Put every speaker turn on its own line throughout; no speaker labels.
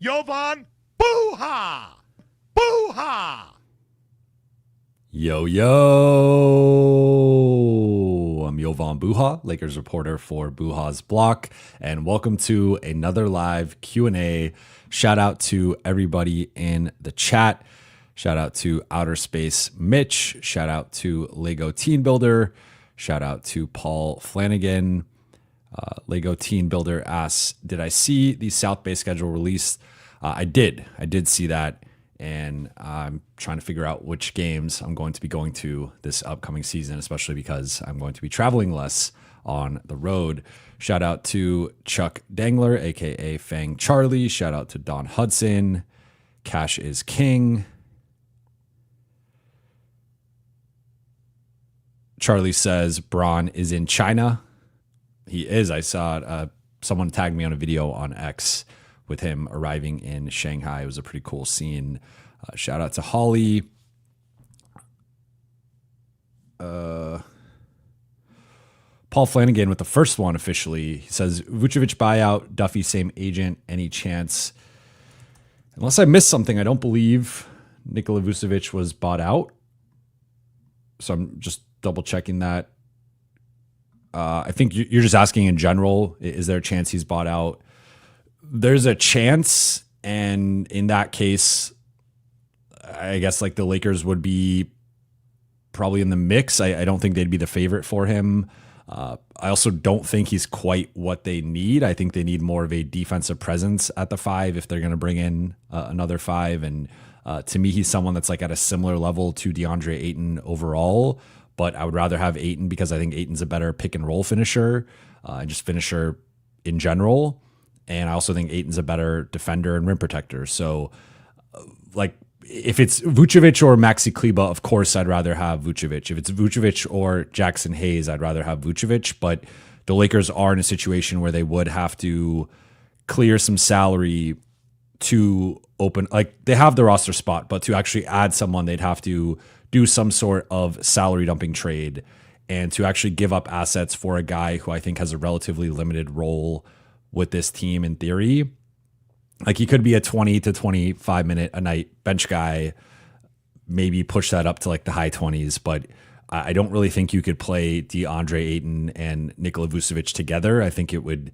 Jovan Buha! Buha!
Yo, yo! I'm Jovan Buha, Lakers reporter for Buha's Block, and welcome to another live Q&A. Shout out to everybody in the chat. Shout out to Outer Space Mitch. Shout out to Lego Teen Builder. Shout out to Paul Flanagan. Lego Teen Builder asks, did I see the South Bay schedule released? I did see that, and I'm trying to figure out which games I'm going to be going to this upcoming season, especially because I'm going to be traveling less on the road. Shout out to Chuck Dangler, aka Fang Charlie. Shout out to Don Hudson. Cash is king. Charlie says Braun is in China. He is. I saw someone tagged me on a video on X with him arriving in Shanghai. It was a pretty cool scene. Shout out to Holly. Paul Flanagan with the first one officially. He says, Vucevic buyout, Duffy same agent, any chance? Unless I missed something, I don't believe Nikola Vucevic was bought out. So I'm just double checking that. I think you're just asking in general, is there a chance he's bought out? There's a chance, and in that case, I guess like the Lakers would be probably in the mix. I don't think they'd be the favorite for him. I also don't think he's quite what they need. I think they need more of a defensive presence at the five if they're going to bring in another five. And to me, he's someone that's like at a similar level to DeAndre Ayton overall. But I would rather have Ayton because I think Ayton's a better pick and roll finisher and just finisher in general. And I also think Ayton's a better defender and rim protector. So like if it's Vucevic or Maxi Kleber, of course I'd rather have Vucevic. If it's Vucevic or Jackson Hayes, I'd rather have Vucevic. But the Lakers are in a situation where they would have to clear some salary to open, like they have the roster spot, but to actually add someone, they'd have to do some sort of salary dumping trade and to actually give up assets for a guy who I think has a relatively limited role with this team in theory. Like he could be a 20 to 25 minute a night bench guy, maybe push that up to like the high 20s, but I don't really think you could play DeAndre Ayton and Nikola Vucevic together. I think it would,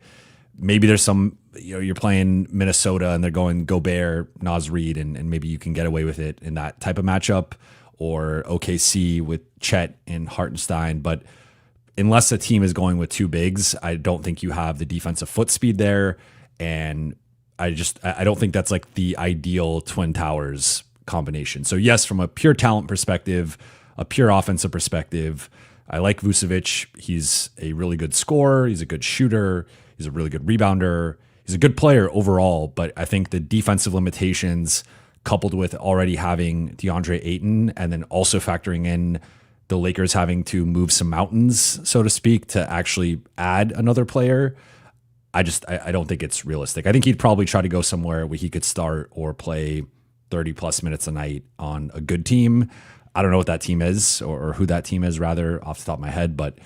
maybe there's some, you're playing Minnesota and they're going Gobert, Naz Reid, and maybe you can get away with it in that type of matchup, or OKC with Chet and Hartenstein. But unless a team is going with two bigs, I don't think you have the defensive foot speed there. And I don't think that's like the ideal Twin Towers combination. So yes, from a pure talent perspective, a pure offensive perspective, I like Vucevic. He's a really good scorer. He's a good shooter. He's a really good rebounder. He's a good player overall. But I think the defensive limitations coupled with already having DeAndre Ayton and then also factoring in the Lakers having to move some mountains, so to speak, to actually add another player, I don't think it's realistic. I think he'd probably try to go somewhere where he could start or play 30 plus minutes a night on a good team. I don't know what that team is or who that team is rather off the top of my head, but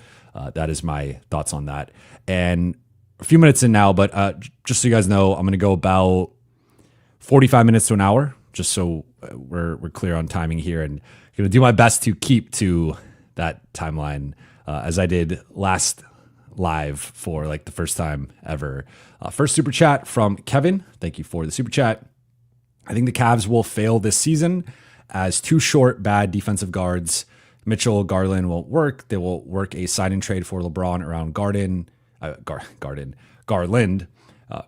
that is my thoughts on that. And a few minutes in now, but just so you guys know, I'm going to go about 45 minutes to an hour, just so we're clear on timing here, and I'm going to do my best to keep to that timeline as I did last live for like the first time ever. First super chat from Kevin. Thank you for the super chat. I think the Cavs will fail this season as too short, bad defensive guards. Mitchell, Garland won't work. They will work a sign and trade for LeBron around Garland.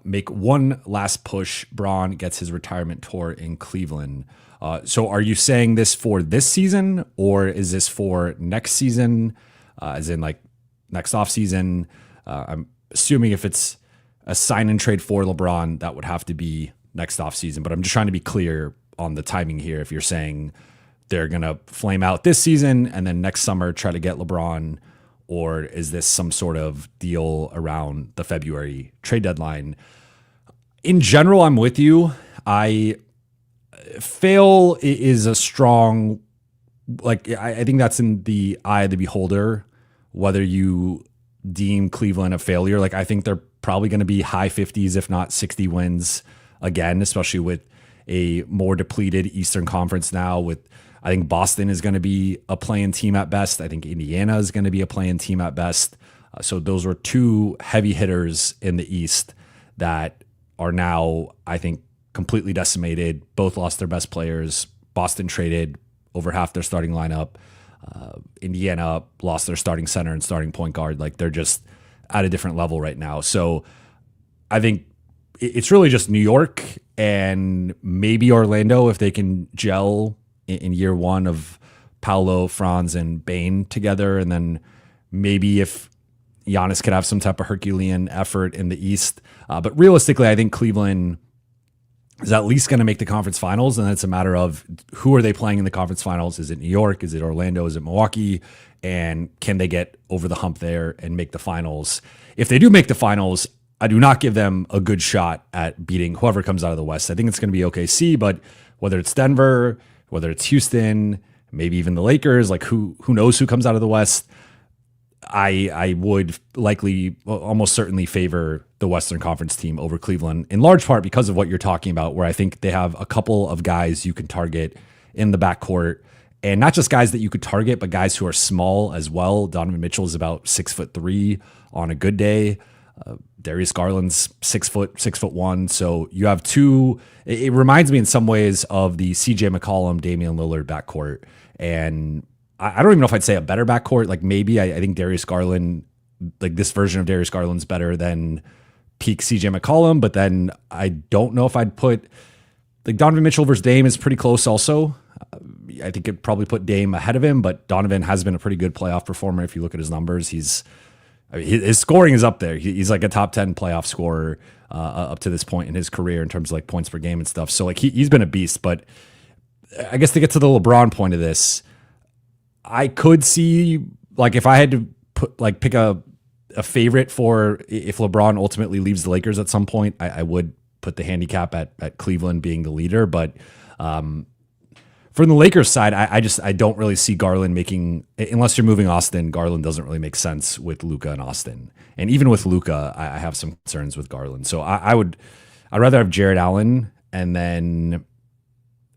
Make one last push. Braun gets his retirement tour in Cleveland. So are you saying this for this season, or is this for next season, as in like next offseason? I'm assuming if it's a sign and trade for LeBron, that would have to be next offseason. But I'm just trying to be clear on the timing here. If you're saying they're going to flame out this season and then next summer try to get LeBron, or is this some sort of deal around the February trade deadline? In general, I'm with you. Fail is a strong, like, I think that's in the eye of the beholder, whether you deem Cleveland a failure. Like, I think they're probably going to be high 50s, if not 60 wins again, especially with a more depleted Eastern Conference now. I think Boston is going to be a play-in team at best. I think Indiana is going to be a play-in team at best. So those were two heavy hitters in the East that are now, I think, completely decimated. Both lost their best players. Boston traded over half their starting lineup. Indiana lost their starting center and starting point guard. Like, they're just at a different level right now. So I think it's really just New York and maybe Orlando if they can gel in year one of Paolo, Franz, and Bane together. And then maybe if Giannis could have some type of Herculean effort in the East. But realistically, I think Cleveland is at least going to make the conference finals. And it's a matter of who are they playing in the conference finals? Is it New York? Is it Orlando? Is it Milwaukee? And can they get over the hump there and make the finals? If they do make the finals, I do not give them a good shot at beating whoever comes out of the West. I think it's going to be OKC, but whether it's Denver, whether it's Houston, maybe even the Lakers, like who knows who comes out of the West, I would likely, almost certainly favor the Western Conference team over Cleveland, in large part because of what you're talking about, where I think they have a couple of guys you can target in the backcourt, and not just guys that you could target, but guys who are small as well. Donovan Mitchell is about 6'3" on a good day. Darius Garland's 6 foot, 6'1". So you have two. It reminds me in some ways of the CJ McCollum, Damian Lillard backcourt, and I don't even know if I'd say a better backcourt. Like, maybe I think Darius Garland, like this version of Darius Garland's better than peak CJ McCollum, but then I don't know if I'd put, like, Donovan Mitchell versus Dame is pretty close also. I think it'd probably put Dame ahead of him, but Donovan has been a pretty good playoff performer. If you look at his numbers, his scoring is up there. He's like a top 10 playoff scorer up to this point in his career in terms of like points per game and stuff. So like he's been a beast, but I guess to get to the LeBron point of this, I could see, like, if I had to pick a favorite for if LeBron ultimately leaves the Lakers at some point, I would put the handicap at Cleveland being the leader. But from the Lakers side, I don't really see Garland making, unless you're moving Austin, Garland doesn't really make sense with Luka and Austin. And even with Luka, I have some concerns with Garland. So I'd rather have Jared Allen, and then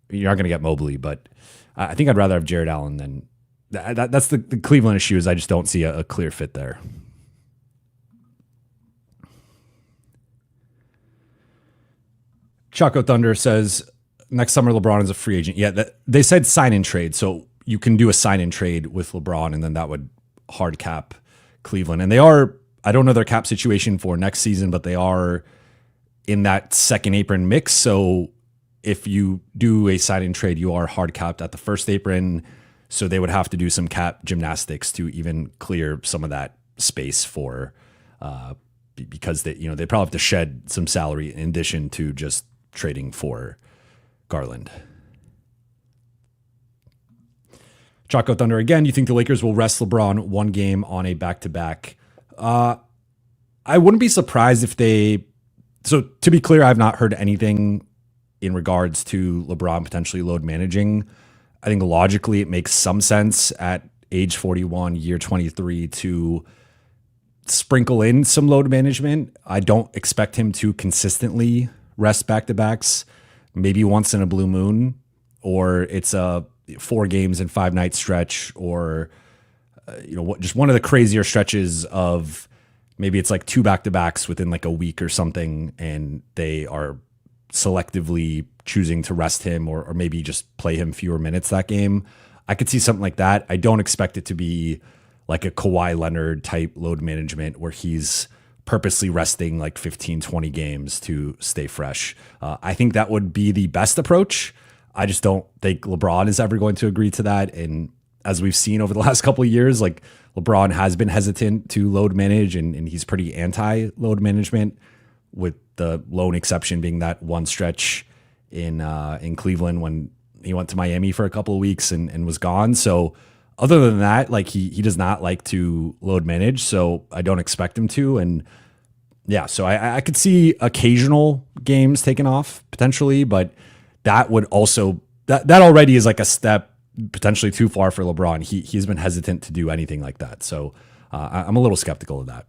you're not going to get Mobley, but I think I'd rather have Jared Allen than that's the Cleveland issue, is I just don't see a clear fit there. Choco Thunder says next summer LeBron is a free agent. Yeah, they said sign and trade, so you can do a sign and trade with LeBron, and then that would hard cap Cleveland. And they are, I don't know their cap situation for next season, but they are in that second apron mix. So if you do a sign and trade, you are hard capped at the first apron. So they would have to do some cap gymnastics to even clear some of that space for, because they probably have to shed some salary in addition to just trading for Garland. Choco Thunder again. You think the Lakers will rest LeBron one game on a back-to-back? I wouldn't be surprised if they. So to be clear, I've not heard anything in regards to LeBron potentially load managing. I think logically it makes some sense at age 41, year 23, to sprinkle in some load management. I don't expect him to consistently rest back-to-backs, maybe once in a blue moon, or it's a 4 games in 5 night stretch, or just one of the crazier stretches of maybe it's like 2 back-to-backs within like a week or something, and they are selectively choosing to rest him or maybe just play him fewer minutes that game. I could see something like that. I don't expect it to be like a Kawhi Leonard type load management where he's purposely resting like 15, 20 games to stay fresh. I think that would be the best approach. I just don't think LeBron is ever going to agree to that. And as we've seen over the last couple of years, like LeBron has been hesitant to load manage, and he's pretty anti load management, with the lone exception being that one stretch in Cleveland when he went to Miami for a couple of weeks and was gone. So other than that, like he does not like to load manage, so I don't expect him to. And yeah, so I could see occasional games taken off potentially, but that would also that already is like a step potentially too far for LeBron. He's been hesitant to do anything like that, so I'm a little skeptical of that.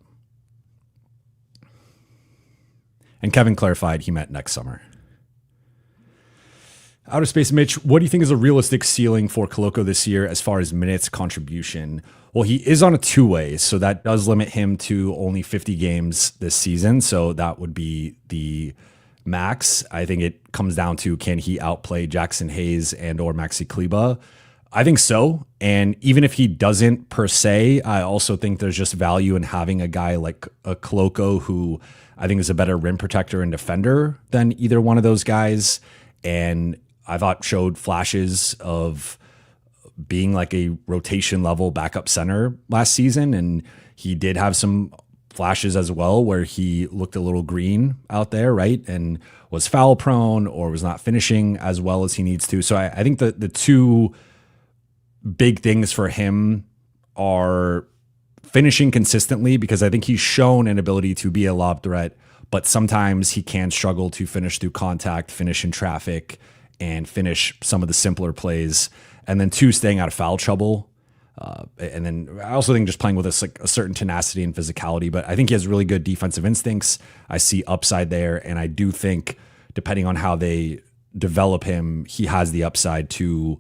And Kevin clarified he meant next summer. Outer Space Mitch, what do you think is a realistic ceiling for Koloko this year as far as minutes contribution? Well, he is on a two-way, so that does limit him to only 50 games this season. So that would be the max. I think it comes down to, can he outplay Jackson Hayes and or Maxi Kleber? I think so. And even if he doesn't per se, I also think there's just value in having a guy like a Koloko who I think is a better rim protector and defender than either one of those guys. And I thought showed flashes of being like a rotation level backup center last season. And he did have some flashes as well where he looked a little green out there, right? And was foul prone or was not finishing as well as he needs to. So I think that the two big things for him are finishing consistently, because I think he's shown an ability to be a lob threat, but sometimes he can struggle to finish through contact, finish in traffic, and finish some of the simpler plays. And then two, staying out of foul trouble. And then I also think just playing with a certain tenacity and physicality, but I think he has really good defensive instincts. I see upside there. And I do think, depending on how they develop him, he has the upside to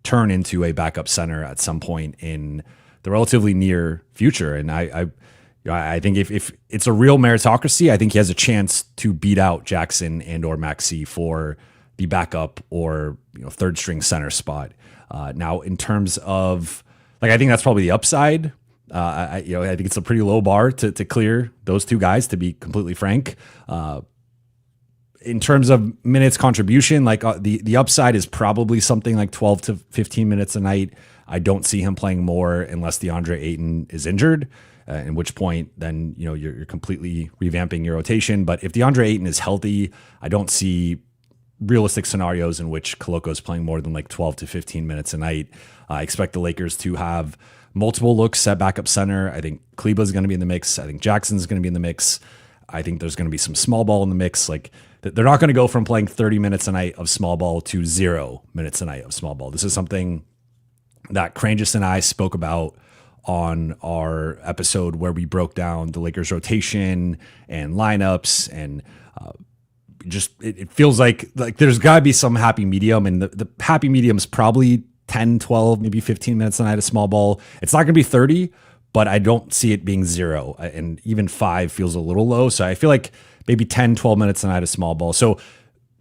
turn into a backup center at some point in the relatively near future. And I think if it's a real meritocracy, I think he has a chance to beat out Jackson and or Maxi for the backup or third string center spot. Now, in terms of I think that's probably the upside. I think it's a pretty low bar to clear those two guys, to be completely frank. In terms of minutes contribution, the upside is probably something like 12 to 15 minutes a night. I don't see him playing more unless DeAndre Ayton is injured, in which point then you're completely revamping your rotation. But if DeAndre Ayton is healthy, I don't see realistic scenarios in which Koloko is playing more than 12 to 15 minutes a night. I expect the Lakers to have multiple looks at backup center. I think Kleber is going to be in the mix. I think Jackson's going to be in the mix. I think there's going to be some small ball in the mix. They're not going to go from playing 30 minutes a night of small ball to 0 minutes a night of small ball. This is something that Crangus and I spoke about on our episode where we broke down the Lakers rotation and lineups, and it feels like there's got to be some happy medium, and the happy medium is probably 10, 12, maybe 15 minutes a night of small ball. It's not going to be 30, but I don't see it being 0, and even 5 feels a little low. So I feel like maybe 10, 12 minutes a night of small ball. So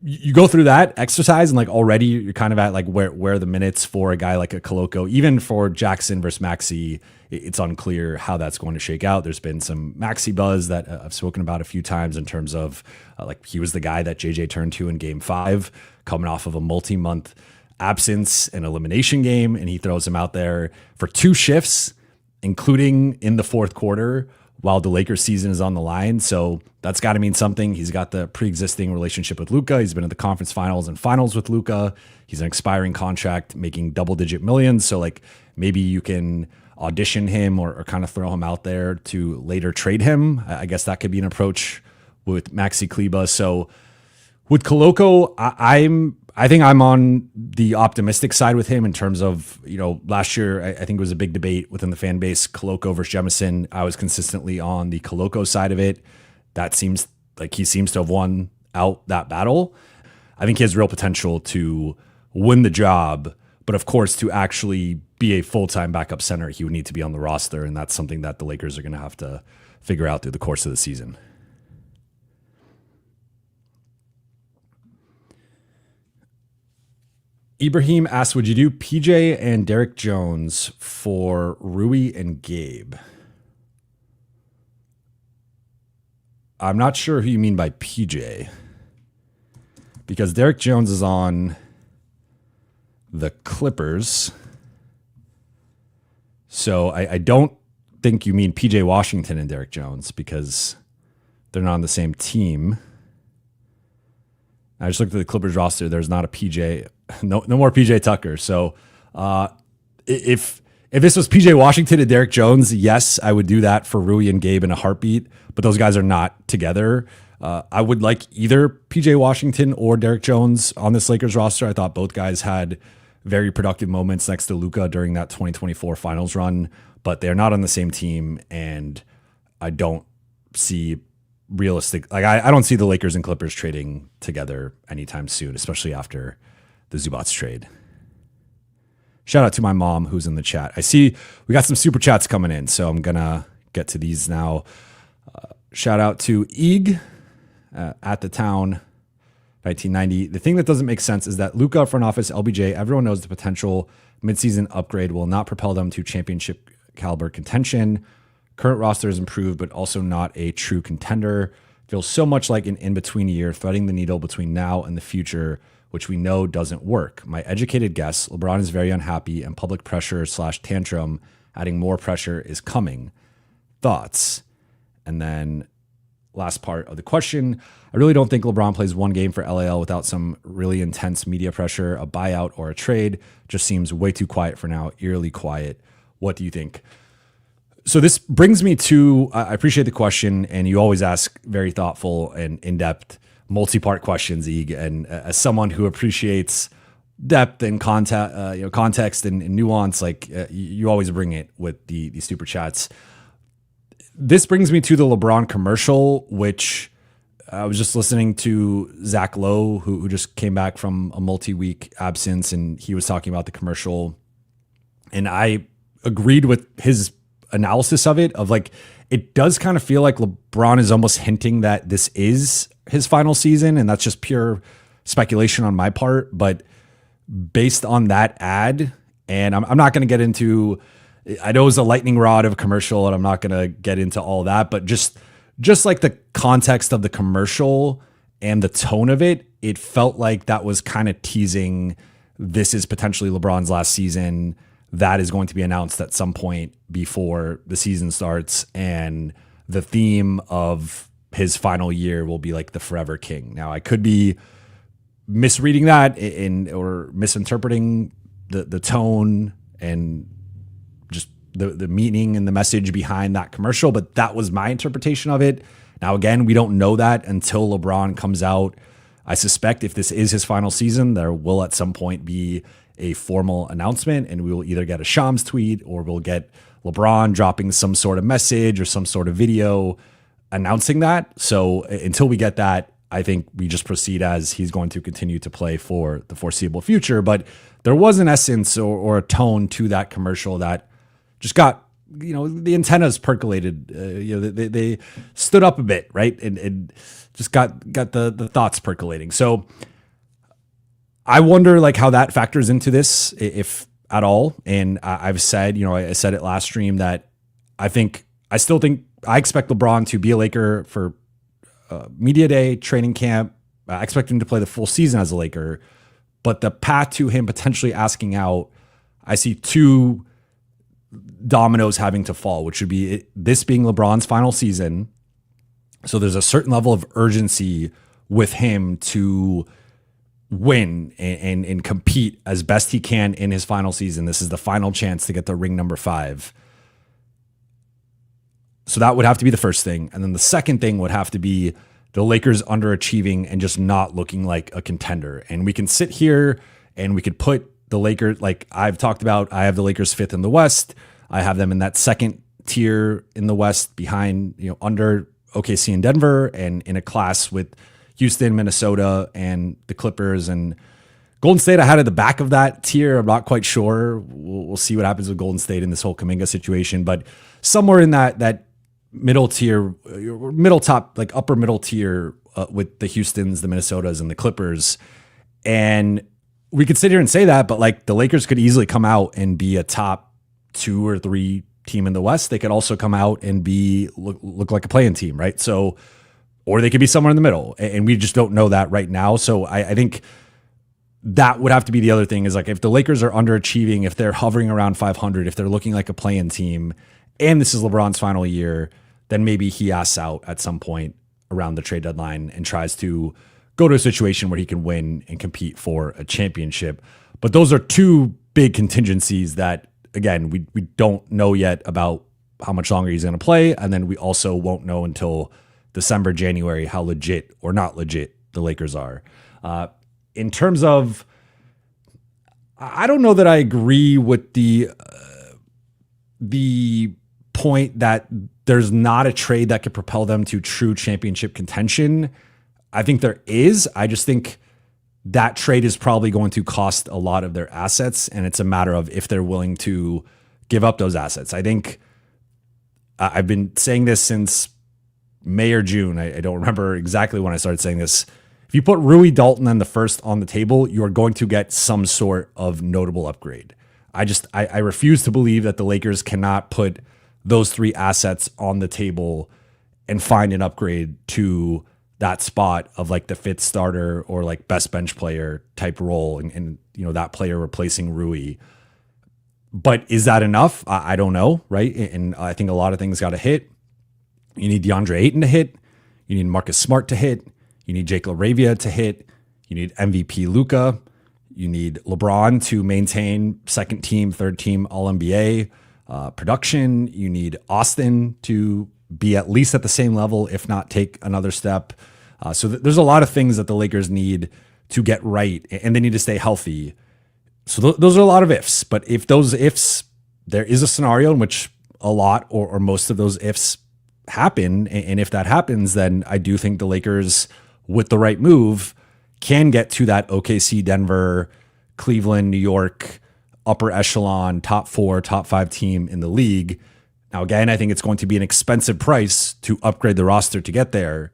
you go through that exercise and already you're kind of at where the minutes for a guy like a Koloko, even for Jackson versus Maxi, it's unclear how that's going to shake out. There's been some Maxi buzz that I've spoken about a few times in terms of he was the guy that JJ turned to in game 5, coming off of a multi-month absence and elimination game. And he throws him out there for 2 shifts, including in the fourth quarter, while the Lakers season is on the line. So that's got to mean something. He's got the pre-existing relationship with Luka. He's been in the conference finals and finals with Luka. He's an expiring contract making double-digit millions. So maybe you can audition him or kind of throw him out there to later trade him. I guess that could be an approach with Maxi Kleber. So with Koloko, I think I'm on the optimistic side with him in terms of, last year, I think it was a big debate within the fan base, Koloko versus Jemison. I was consistently on the Koloko side of it. That seems like he seems to have won out that battle. I think he has real potential to win the job, but of course, to actually be a full-time backup center, he would need to be on the roster, and that's something that the Lakers are going to have to figure out through the course of the season. Ibrahim asks, would you do PJ and Derek Jones for Rui and Gabe? I'm not sure who you mean by PJ, because Derek Jones is on the Clippers. So I don't think you mean PJ Washington and Derek Jones, because they're not on the same team. I just looked at the Clippers roster. There's not a PJ, no more PJ Tucker. So if this was PJ Washington and Derek Jones, yes, I would do that for Rui and Gabe in a heartbeat. But those guys are not together. I would like either PJ Washington or Derek Jones on this Lakers roster. I thought both guys had very productive moments next to Luka during that 2024 finals run, but they're not on the same team, and I don't see realistic. I don't see the Lakers and Clippers trading together anytime soon, especially after the Zubats trade. Shout out to my mom who's in the chat. I see we got some super chats coming in, so I'm going to get to these now. Shout out to Eeg at the town 1990. The thing that doesn't make sense is that Luka, front office, LBJ, everyone knows the potential midseason upgrade will not propel them to championship caliber contention. Current roster is improved, but also not a true contender. Feels so much like an in-between year, threading the needle between now and the future, which we know doesn't work. My educated guess, LeBron is very unhappy and public pressure / tantrum, adding more pressure is coming. Thoughts? And then last part of the question, I really don't think LeBron plays one game for LAL without some really intense media pressure, a buyout or a trade. Just seems way too quiet for now, eerily quiet. What do you think? So this brings me to, I appreciate the question, and you always ask very thoughtful and in-depth, multi-part questions, Eeg. And as someone who appreciates depth and context and nuance, like you always bring it with the super chats. This brings me to the LeBron commercial, which I was just listening to Zach Lowe, who just came back from a multi-week absence, and he was talking about the commercial. And I agreed with his analysis of it, of like, it does kind of feel like LeBron is almost hinting that this is his final season, and that's just pure speculation on my part. But based on that ad, and I'm not going to get into, I know it was a lightning rod of a commercial, and I'm not going to get into all that, but just like the context of the commercial and the tone of it, it felt like that was kind of teasing this is potentially LeBron's last season. That is going to be announced at some point before the season starts, and the theme of his final year will be like the Forever King. Now, I could be misreading that or misinterpreting the tone and just the meaning and the message behind that commercial, but that was my interpretation of it. Now, again, we don't know that until LeBron comes out. I suspect if this is his final season, there will at some point be a formal announcement, and we will either get a Shams tweet or we'll get LeBron dropping some sort of message or some sort of video announcing that. So until we get that, I think we just proceed as he's going to continue to play for the foreseeable future. But there was an essence or a tone to that commercial that just got, the antennas percolated, they stood up a bit, right? And just got the thoughts percolating. So I wonder like how that factors into this, if at all. And I've said, I said it last stream that I still think I expect LeBron to be a Laker for media day, training camp. I expect him to play the full season as a Laker, but the path to him potentially asking out, I see two dominoes having to fall, which would be this being LeBron's final season. So there's a certain level of urgency with him to win and compete as best he can in his final season. This is the final chance to get the ring number 5. So that would have to be the first thing. And then the second thing would have to be the Lakers underachieving and just not looking like a contender. And we can sit here and we could put the Lakers, like I've talked about, I have the Lakers 5th in the West. I have them in that second tier in the West behind, under OKC and Denver, and in a class with Houston, Minnesota, and the Clippers. And Golden State, I had at the back of that tier. I'm not quite sure. We'll see what happens with Golden State in this whole Kuminga situation. But somewhere in that middle tier, middle top, like upper middle tier with the Houstons, the Minnesotas, and the Clippers. And we could sit here and say that, but like the Lakers could easily come out and be a top 2 or 3 team in the West. They could also come out and look like a play-in team, right? So, or they could be somewhere in the middle, and we just don't know that right now. So I think that would have to be the other thing, is like if the Lakers are underachieving, if they're hovering around 500, if they're looking like a play-in team, and this is LeBron's final year, then maybe he asks out at some point around the trade deadline and tries to go to a situation where he can win and compete for a championship. But those are two big contingencies that, again, we don't know yet about how much longer he's going to play. And then we also won't know until December, January, how legit or not legit the Lakers are. In terms of, I don't know that I agree with the point that there's not a trade that could propel them to true championship contention. I think there is. I just think that trade is probably going to cost a lot of their assets, and it's a matter of if they're willing to give up those assets. I think I've been saying this since May or June. I don't remember exactly when I started saying this. If you put Rui, Dalton, and the first on the table, you are going to get some sort of notable upgrade. I refuse to believe that the Lakers cannot put those three assets on the table and find an upgrade to that spot of like the fifth starter or like best bench player type role, and that player replacing Rui. But is that enough? I don't know, right? And I think a lot of things got to hit. You need DeAndre Ayton to hit. You need Marcus Smart to hit. You need Jake LaRavia to hit. You need MVP Luka. You need LeBron to maintain second team, third team All-NBA production. You need Austin to be at least at the same level, if not take another step. So there's a lot of things that the Lakers need to get right, and they need to stay healthy. So those are a lot of ifs. But if those ifs, there is a scenario in which a lot or most of those ifs happen, and if that happens, then I do think the Lakers, with the right move, can get to that OKC, Denver, Cleveland, New York, upper echelon, top 4, top 5 team in the league. Now, again, I think it's going to be an expensive price to upgrade the roster to get there.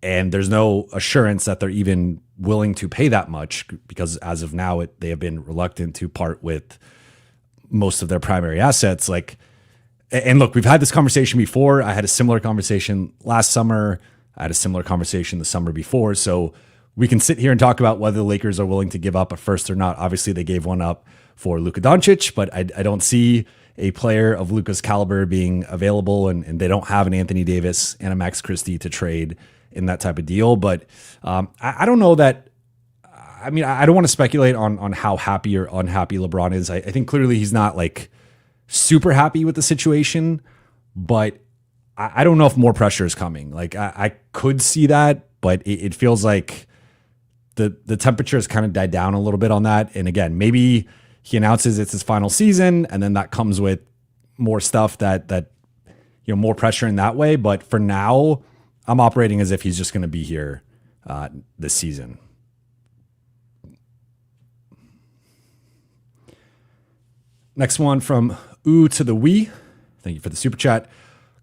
And there's no assurance that they're even willing to pay that much, because as of now, they have been reluctant to part with most of their primary assets. And look, we've had this conversation before. I had a similar conversation last summer. I had a similar conversation the summer before. So we can sit here and talk about whether the Lakers are willing to give up a first or not. Obviously, they gave one up for Luka Doncic, but I don't see a player of Luka's caliber being available, and they don't have an Anthony Davis and a Max Christie to trade in that type of deal. But I don't know that. I mean, I don't want to speculate on how happy or unhappy LeBron is. I think clearly he's not like super happy with the situation, but I don't know if more pressure is coming. Like I could see that, but it feels like the temperature has kind of died down a little bit on that. And again, maybe he announces it's his final season, and then that comes with more stuff that more pressure in that way. But for now, I'm operating as if he's just going to be here this season. Next one from Ooh to the Wee. Thank you for the super chat.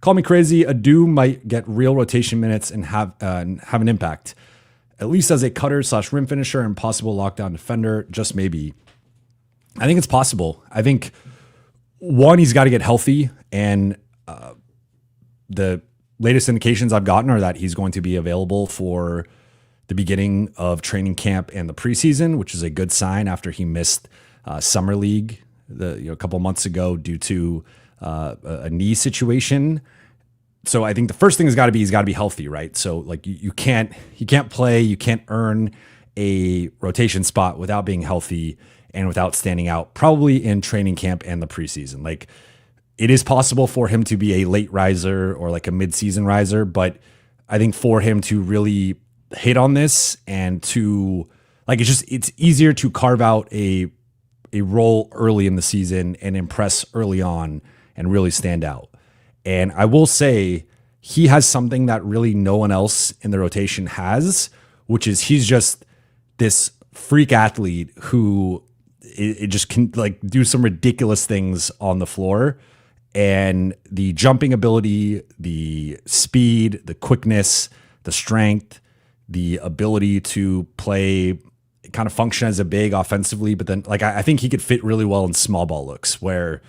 Call me crazy. Adou might get real rotation minutes and have an impact, at least as a cutter / rim finisher and possible lockdown defender. Just maybe. I think it's possible. I think one, he's got to get healthy, and the latest indications I've gotten are that he's going to be available for the beginning of training camp and the preseason, which is a good sign after he missed summer league a couple months ago due to a knee situation. So I think the first thing he's got to be healthy, right? So like you can't earn a rotation spot without being healthy and without standing out, probably in training camp and the preseason. Like, it is possible for him to be a late riser or like a mid-season riser, but I think for him to really hit on this and to it's easier to carve out a role early in the season and impress early on and really stand out. And I will say he has something that really no one else in the rotation has, which is he's just this freak athlete who it just can like do some ridiculous things on the floor. And the jumping ability, the speed, the quickness, the strength, the ability to play, kind of function as a big offensively, but then I think he could fit really well in small ball looks where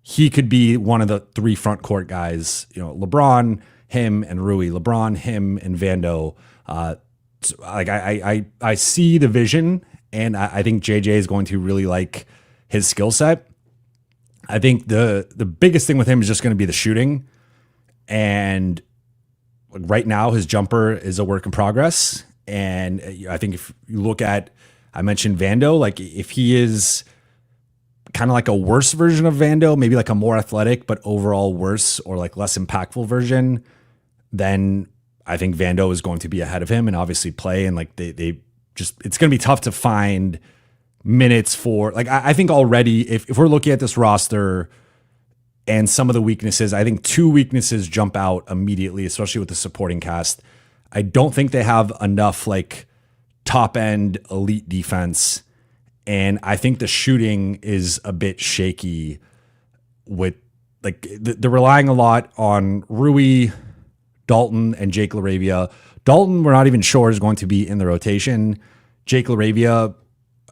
he could be one of the three front court guys, LeBron, him and Rui, LeBron, him and Vando. I see the vision, and I think JJ is going to really like his skill set. I think the biggest thing with him is just going to be the shooting. And right now his jumper is a work in progress. And I think if you look at, I mentioned Vando, like if he is kind of like a worse version of Vando, maybe like a more athletic, but overall worse or like less impactful version, then I think Vando is going to be ahead of him and obviously play. And like they just, it's going to be tough to find minutes for, like, I think already if we're looking at this roster and some of the weaknesses, I think two weaknesses jump out immediately, especially with the supporting cast. I don't think they have enough like top end elite defense. And I think the shooting is a bit shaky with like they're relying a lot on Rui, Dalton, and Jake LaRavia. Dalton, we're not even sure is going to be in the rotation. Jake LaRavia,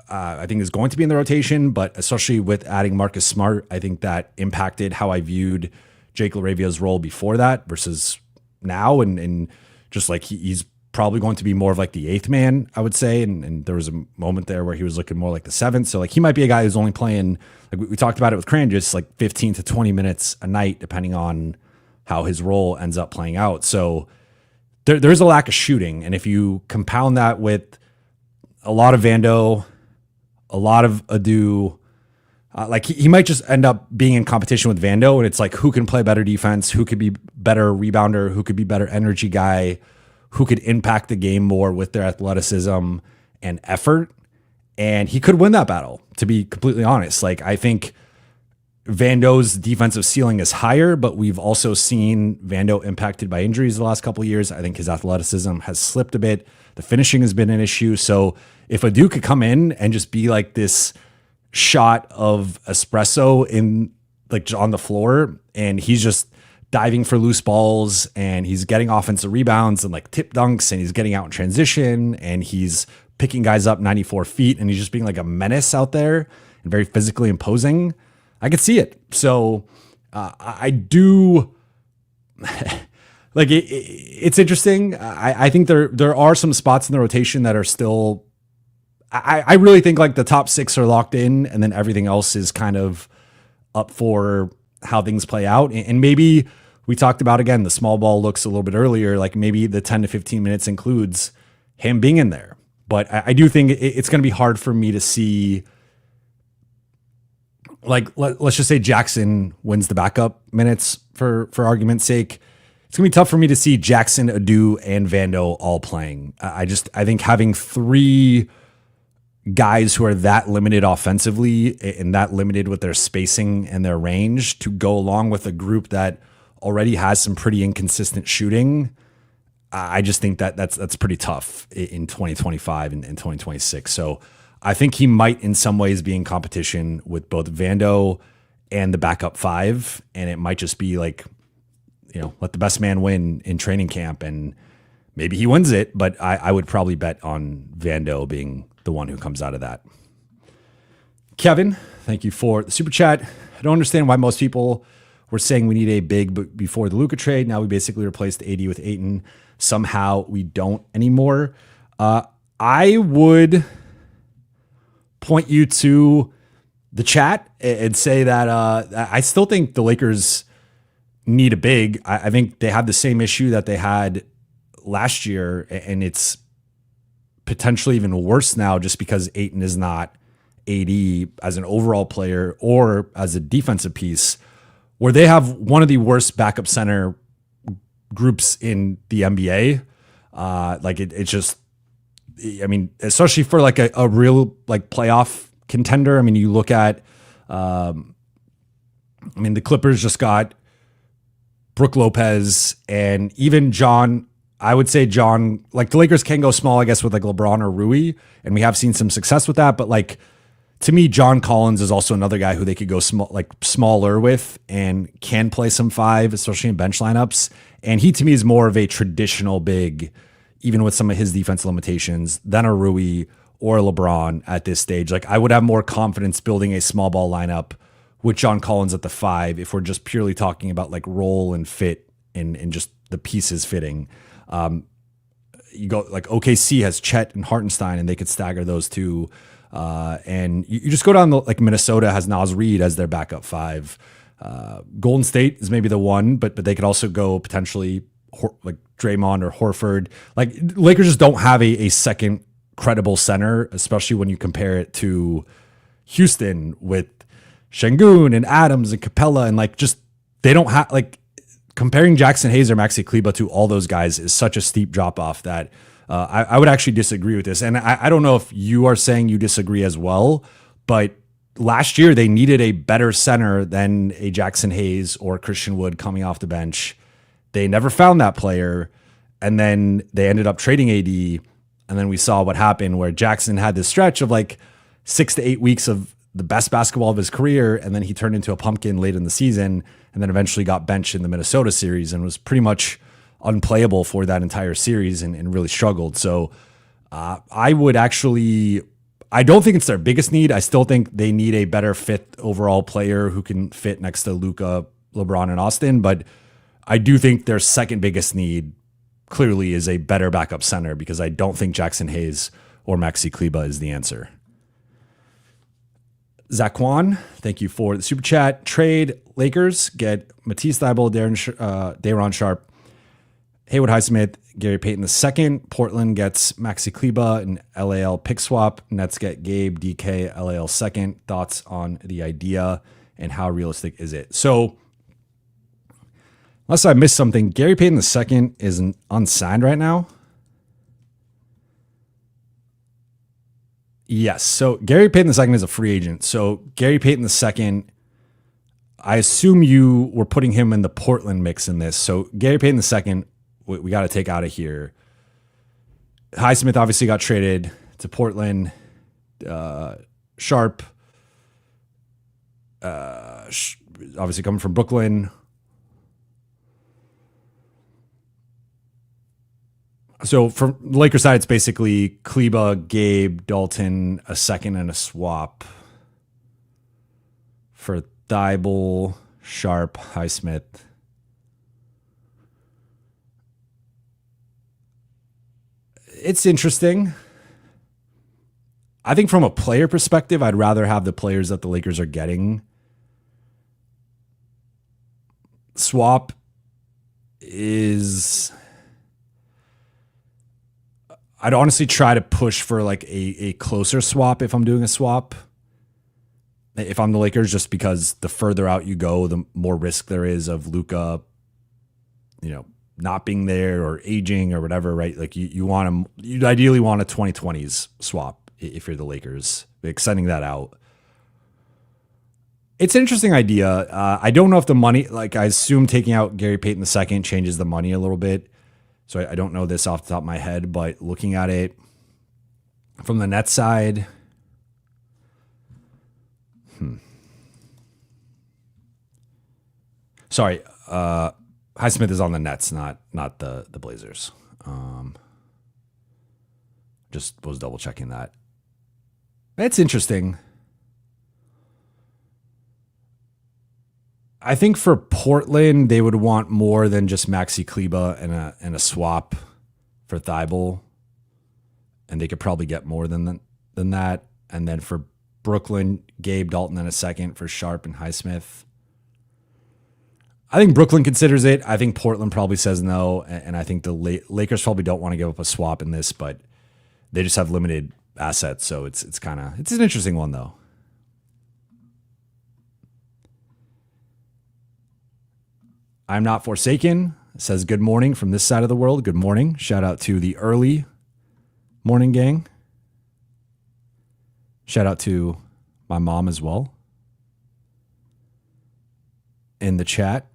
I think is going to be in the rotation, but especially with adding Marcus Smart, I think that impacted how I viewed Jake LaRavia's role before that versus now. And just like he's probably going to be more of like the eighth man, I would say. And there was a moment there where he was looking more like the seventh. So like he might be a guy who's only playing, like we talked about it with Cran, just like 15 to 20 minutes a night, depending on how his role ends up playing out. So there's a lack of shooting. And if you compound that with a lot of Vando, a lot of Adou, like he might just end up being in competition with Vando. And it's like, who can play better defense? Who could be better rebounder? Who could be better energy guy? Who could impact the game more with their athleticism and effort? And he could win that battle, to be completely honest. Like, I think Vando's defensive ceiling is higher, but we've also seen Vando impacted by injuries the last couple of years. I think his athleticism has slipped a bit. The finishing has been an issue. So if Adou could come in and just be like this shot of espresso in like on the floor, and he's just diving for loose balls and he's getting offensive rebounds and like tip dunks and he's getting out in transition and he's picking guys up 94 feet and he's just being like a menace out there and very physically imposing, I could see it. So I do like it's interesting. I think there are some spots in the rotation that are still, I really think like the top six are locked in and then everything else is kind of up for how things play out. And maybe we talked about, again, the small ball looks a little bit earlier, like maybe the 10 to 15 minutes includes him being in there. But I do think it's going to be hard for me to see, like, let's just say Jackson wins the backup minutes for argument's sake. It's going to be tough for me to see Jackson, Adou, and Vando all playing. I think having three guys who are that limited offensively and that limited with their spacing and their range to go along with a group that already has some pretty inconsistent shooting, I just think that that's pretty tough in 2025 and 2026. So I think he might in some ways be in competition with both Vando and the backup five. And it might just be like, you know, let the best man win in training camp and maybe he wins it, but I would probably bet on Vando being the one who comes out of that. Kevin, thank you for the super chat. I don't understand why most people were saying we need a big before the Luka trade. Now we basically replaced AD with Ayton. Somehow we don't anymore. I would point you to the chat and say that I still think the Lakers need a big. I think they have the same issue that they had last year, and it's potentially even worse now just because Ayton is not AD as an overall player or as a defensive piece, where they have one of the worst backup center groups in the NBA. Like it's just, I mean, especially for like a real like playoff contender. I mean, you look at, I mean, the Clippers just got Brook Lopez and even John. I would say John, like the Lakers can go small, I guess, with like LeBron or Rui, and we have seen some success with that. But like to me, John Collins is also another guy who they could go small, like smaller with, and can play some five, especially in bench lineups. And he to me is more of a traditional big, even with some of his defense limitations, than a Rui or a LeBron at this stage. Like I would have more confidence building a small ball lineup with John Collins at the five if we're just purely talking about like role and fit and just the pieces fitting. You go like OKC has Chet and Hartenstein, and they could stagger those two. And you just go down like Minnesota has Naz Reid as their backup five. Golden State is maybe the one, but they could also go potentially like Draymond or Horford. Like Lakers just don't have a second credible center, especially when you compare it to Houston with Şengün and Adams and Capella, and like just they don't have like. Comparing Jackson Hayes or Maxi Kleber to all those guys is such a steep drop off that I would actually disagree with this. And I don't know if you are saying you disagree as well, but last year they needed a better center than a Jackson Hayes or Christian Wood coming off the bench. They never found that player. And then they ended up trading AD. And then we saw what happened where Jackson had this stretch of like 6 to 8 weeks of the best basketball of his career. And then he turned into a pumpkin late in the season and then eventually got benched in the Minnesota series and was pretty much unplayable for that entire series and really struggled. So I don't think it's their biggest need. I still think they need a better fifth overall player who can fit next to Luka, LeBron, and Austin. But I do think their second biggest need clearly is a better backup center because I don't think Jackson Hayes or Maxi Kleber is the answer. Zaquan, thank you for the super chat. Trade Lakers, get Matisse Thybulle, Day'Ron Sharpe, Haywood Highsmith, Gary Payton II. Portland gets Maxi Kleber and LAL pick swap. Nets get Gabe, DK, LAL second. Thoughts on the idea and how realistic is it? So, unless I missed something, Gary Payton II is unsigned right now. Yes. So Gary Payton II is a free agent. So Gary Payton II, I assume you were putting him in the Portland mix in this. So Gary Payton II, we got to take out of here. Highsmith obviously got traded to Portland. Sharpe, obviously coming from Brooklyn. So from the Lakers side, it's basically Kleber, Gabe, Dalton, a second and a swap for Thybulle, Sharpe, Highsmith. It's interesting. I think from a player perspective, I'd rather have the players that the Lakers are getting. Swap is... I'd honestly try to push for like a closer swap if I'm doing a swap. If I'm the Lakers, just because the further out you go, the more risk there is of Luka, not being there or aging or whatever, right? Like you'd ideally want a 2020s swap if you're the Lakers, extending that out. It's an interesting idea. I don't know if the money, like I assume taking out Gary Payton II changes the money a little bit. So I don't know this off the top of my head, but looking at it from the Nets side, sorry, Highsmith is on the Nets, not the Blazers. Just was double checking that. It's interesting. I think for Portland, they would want more than just Maxi Kleber and a swap for Thybulle. And they could probably get more than that. And then for Brooklyn, Gabe, Dalton, and a second for Sharpe and Highsmith. I think Brooklyn considers it. I think Portland probably says no. And I think the Lakers probably don't want to give up a swap in this, but they just have limited assets. So it's an interesting one, though. I'm Not Forsaken says good morning from this side of the world. Good morning. Shout out to the early morning gang. Shout out to my mom as well in the chat.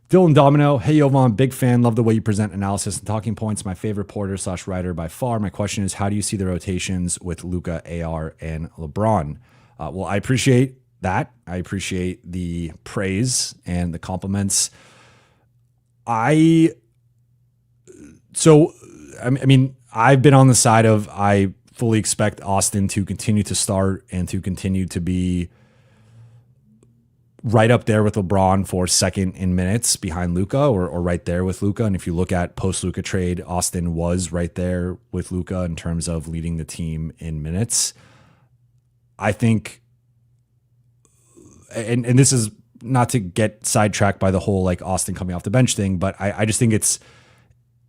Dylan Domino. Hey, Jovan, big fan. Love the way you present analysis and talking points. My favorite reporter/writer by far. My question is, how do you see the rotations with Luka, AR, and LeBron? Well, I appreciate that. I appreciate the praise and the compliments. I mean, I've been on the side of I fully expect Austin to continue to start and to continue to be right up there with LeBron for second in minutes behind Luka or right there with Luka. And if you look at post-Luka trade, Austin was right there with Luka in terms of leading the team in minutes. I think, and this is not to get sidetracked by the whole like Austin coming off the bench thing, but I just think it's,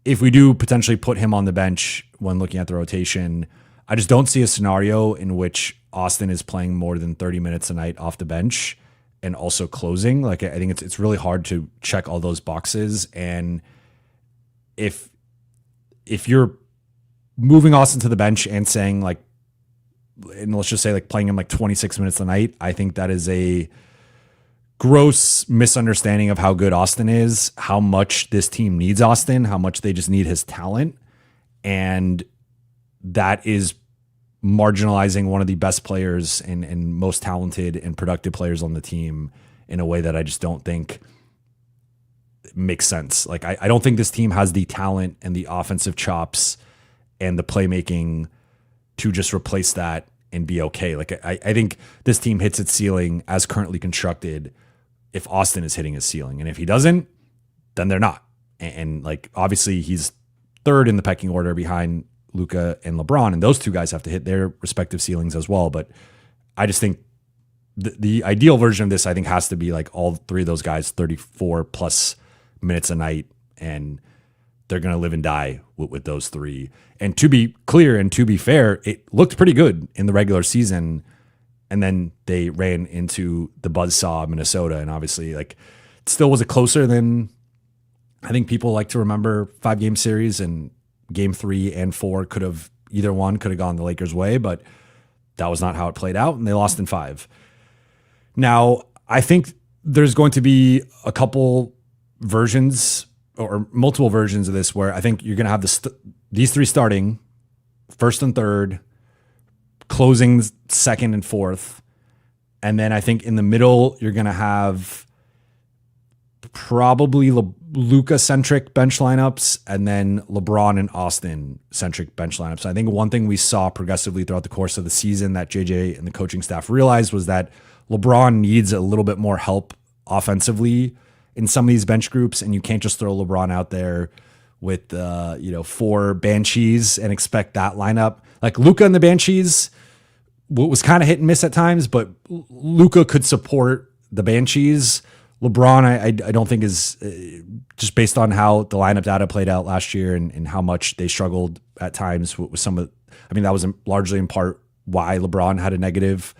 if we do potentially put him on the bench when looking at the rotation, I just don't see a scenario in which Austin is playing more than 30 minutes a night off the bench and also closing. Like, I think it's really hard to check all those boxes. And if you're moving Austin to the bench and saying like, and let's just say like playing him like 26 minutes a night, I think that is a gross misunderstanding of how good Austin is, how much this team needs Austin, how much they just need his talent. And that is marginalizing one of the best players and most talented and productive players on the team in a way that I just don't think makes sense. Like, I don't think this team has the talent and the offensive chops and the playmaking to just replace that and be okay. Like, I think this team hits its ceiling as currently constructed if Austin is hitting his ceiling. And if he doesn't, then they're not. And like, obviously he's third in the pecking order behind Luka and LeBron, and those two guys have to hit their respective ceilings as well. But I just think the ideal version of this, I think, has to be like all three of those guys 34 plus minutes a night, and they're going to live and die with those three. And to be clear and to be fair, it looked pretty good in the regular season, and then they ran into the buzzsaw of Minnesota, and obviously like it still was a closer than I think people like to remember 5-game series, and game 3 and 4 could have either one could have gone the Lakers' way, but that was not how it played out, and they lost in 5. Now, I think there's going to be a couple versions or multiple versions of this where I think you're going to have these three starting first and third, closing second and fourth, and then I think in the middle you're going to have probably Luka-centric bench lineups, and then LeBron and Austin-centric bench lineups. I think one thing we saw progressively throughout the course of the season that JJ and the coaching staff realized was that LeBron needs a little bit more help offensively in some of these bench groups, and you can't just throw LeBron out there with 4 Banshees and expect that lineup. Like Luka and the Banshees was kind of hit and miss at times, but Luka could support the Banshees. LeBron, I don't think is just based on how the lineup data played out last year and how much they struggled at times with some of. I mean, that was largely in part why LeBron had a negative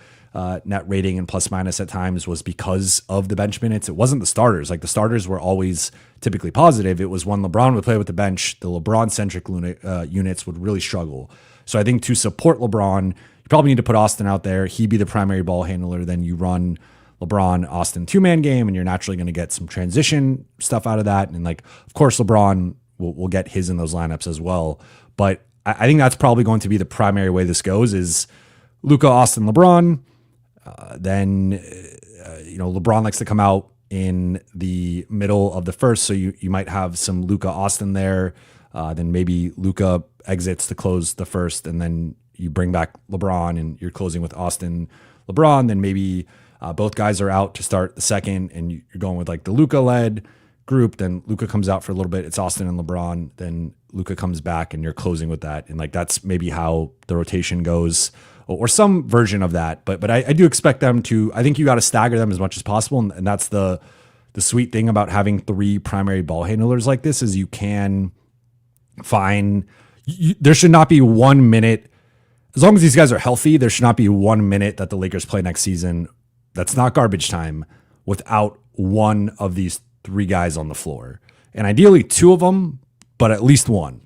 net rating and plus minus at times was because of the bench minutes. It wasn't the starters. Like the starters were always typically positive. It was when LeBron would play with the bench, the LeBron-centric units would really struggle. So I think to support LeBron, you probably need to put Austin out there. He'd be the primary ball handler. Then you run LeBron Austin 2-man game, and you're naturally going to get some transition stuff out of that. And like, of course, LeBron will get his in those lineups as well. But I think that's probably going to be the primary way this goes is Luka, Austin, LeBron. Then LeBron likes to come out in the middle of the first. So you might have some Luka Austin there. Then maybe Luka exits to close the first, and then you bring back LeBron and you're closing with Austin, LeBron. Then maybe both guys are out to start the second, and you're going with like the Luka-led group. Then Luka comes out for a little bit. It's Austin and LeBron. Then Luka comes back, and you're closing with that. And like that's maybe how the rotation goes, or some version of that. But I do expect them to. I think you got to stagger them as much as possible, and that's the sweet thing about having 3 primary ball handlers like this is you can find. There should not be 1 minute, as long as these guys are healthy. There should not be 1 minute that the Lakers play next season that's not garbage time without one of these 3 guys on the floor, and ideally 2 of them, but at least one.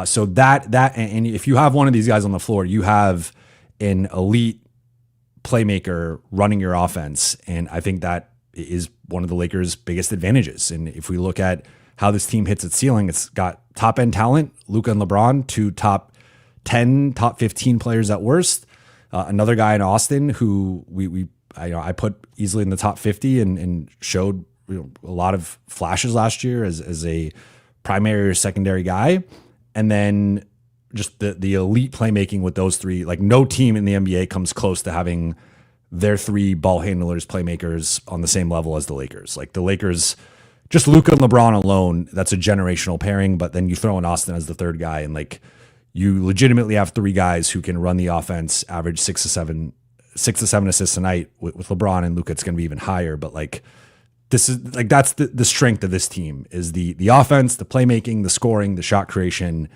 So that and if you have one of these guys on the floor, you have an elite playmaker running your offense, and I think that is one of the Lakers' biggest advantages. And if we look at how this team hits its ceiling, it's got top end talent, Luka and LeBron, 2 top 10, top 15 players at worst. Another guy in Austin who I put easily in the top 50 and showed a lot of flashes last year as a primary or secondary guy. And then just the elite playmaking with those 3, like no team in the NBA comes close to having their 3 ball handlers, playmakers on the same level as the Lakers. Like the Lakers, just Luka and LeBron alone, that's a generational pairing. But then you throw in Austin as the 3rd guy, and like you legitimately have 3 guys who can run the offense, average 6 to 7 assists a night. With LeBron and Luka, it's going to be even higher. But like this is like that's the strength of this team is the offense, the playmaking, the scoring, the shot creation.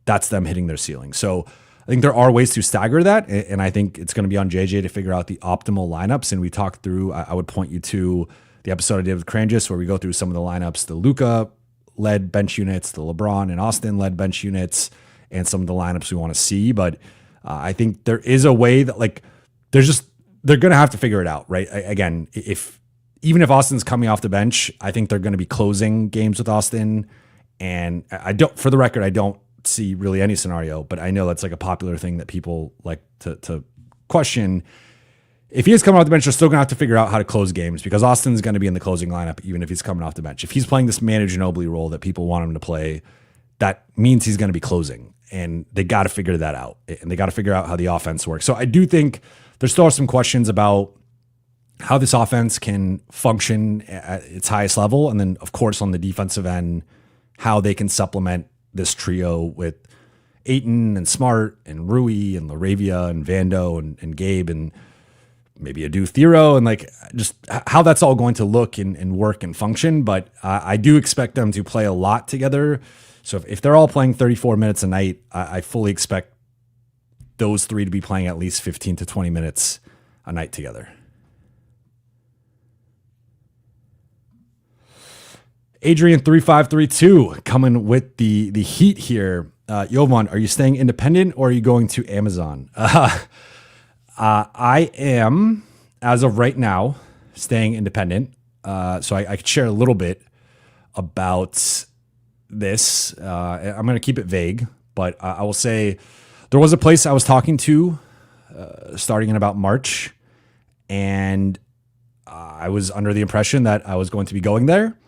That's them hitting their ceiling. So I think there are ways to stagger that, and I think it's going to be on JJ to figure out the optimal lineups. And we talked through. I would point you to the episode I did with Cranjis where we go through some of the lineups, the Luka-led bench units, the LeBron and Austin-led bench units, and some of the lineups we want to see. But I think there is a way that like they're going to have to figure it out, right? Again, if even if Austin's coming off the bench, I think they're going to be closing games with Austin. And I don't, for the record, I don't see really any scenario, but I know that's like a popular thing that people like to question. If he is coming off the bench, they're still going to have to figure out how to close games because Austin's going to be in the closing lineup, even if he's coming off the bench. If he's playing this Manu Ginobili role that people want him to play, that means he's going to be closing, and they got to figure that out, and they got to figure out how the offense works. So I do think there still are some questions about how this offense can function at its highest level. And then of course, on the defensive end, how they can supplement this trio with Ayton and Smart and Rui and LaRavia and Vando and Gabe and maybe Adou, Thiero, and like just how that's all going to look and work and function. But I do expect them to play a lot together. So if they're all playing 34 minutes a night, I fully expect those three to be playing at least 15 to 20 minutes a night together. Adrian 3532 coming with the heat here. Jovan, are you staying independent or are you going to Amazon? I am, as of right now, staying independent. So I could share a little bit about this. I'm going to keep it vague, but I will say there was a place I was talking to starting in about March, and I was under the impression that I was going to be going there.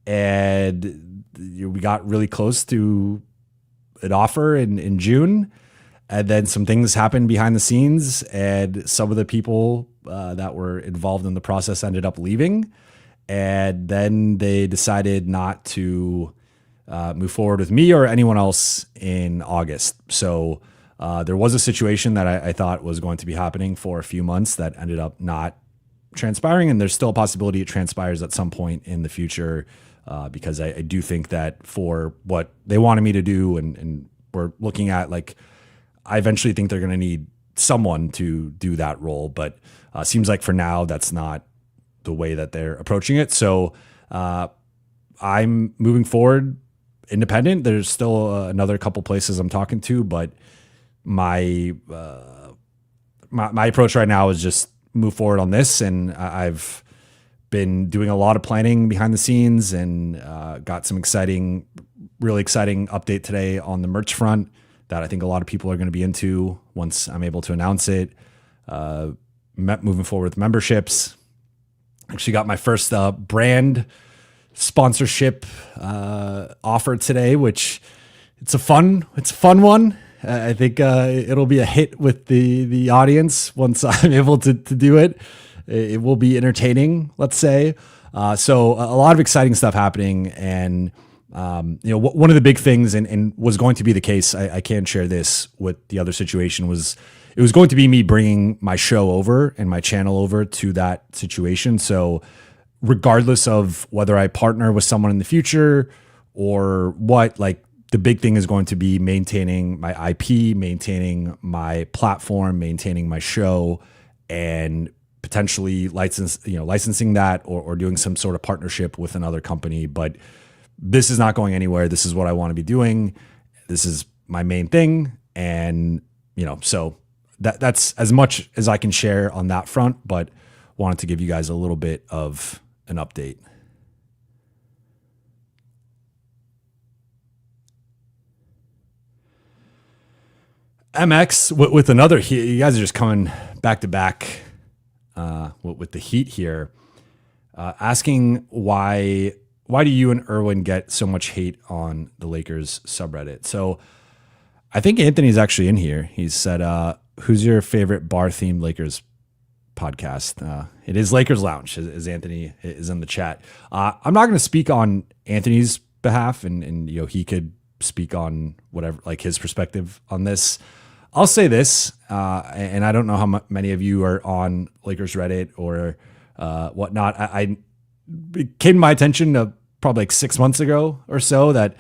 And we got really close to an offer in June. And then some things happened behind the scenes, and some of the people that were involved in the process ended up leaving. And then they decided not to move forward with me or anyone else in August. So there was a situation that I thought was going to be happening for a few months that ended up not transpiring. And there's still a possibility it transpires at some point in the future because I do think that for what they wanted me to do, and we're looking at like, I eventually think they're going to need someone to do that role, but seems like for now that's not the way that they're approaching it. So I'm moving forward independent. There's still another couple places I'm talking to, but my approach right now is just move forward on this. And I've been doing a lot of planning behind the scenes and got some really exciting update today on the merch front that I think a lot of people are going to be into once I'm able to announce it. Moving forward with memberships. Actually got my first brand sponsorship offer today, which it's a fun one. I think it'll be a hit with the audience once I'm able to do it. It will be entertaining, let's say. So a lot of exciting stuff happening, and one of the big things, and was going to be the case, I can share this with the other situation, was it was going to be me bringing my show over and my channel over to that situation. So regardless of whether I partner with someone in the future or what, like the big thing is going to be maintaining my IP, maintaining my platform, maintaining my show, and potentially licensing that or doing some sort of partnership with another company. But this is not going anywhere. This is what I want to be doing. This is my main thing. And, so that's as much as I can share on that front, but wanted to give you guys a little bit of an update. MX with another heat. You guys are just coming back to back with the heat here. Asking why do you and Erwin get so much hate on the Lakers subreddit? So I think Anthony's actually in here. He said, who's your favorite bar-themed Lakers podcast? It is Lakers Lounge, as Anthony is in the chat. I'm not going to speak on Anthony's behalf, and he could speak on whatever, like his perspective on this. I'll say this, and I don't know how many of you are on Lakers Reddit or whatnot. I came to my attention probably like 6 months ago or so that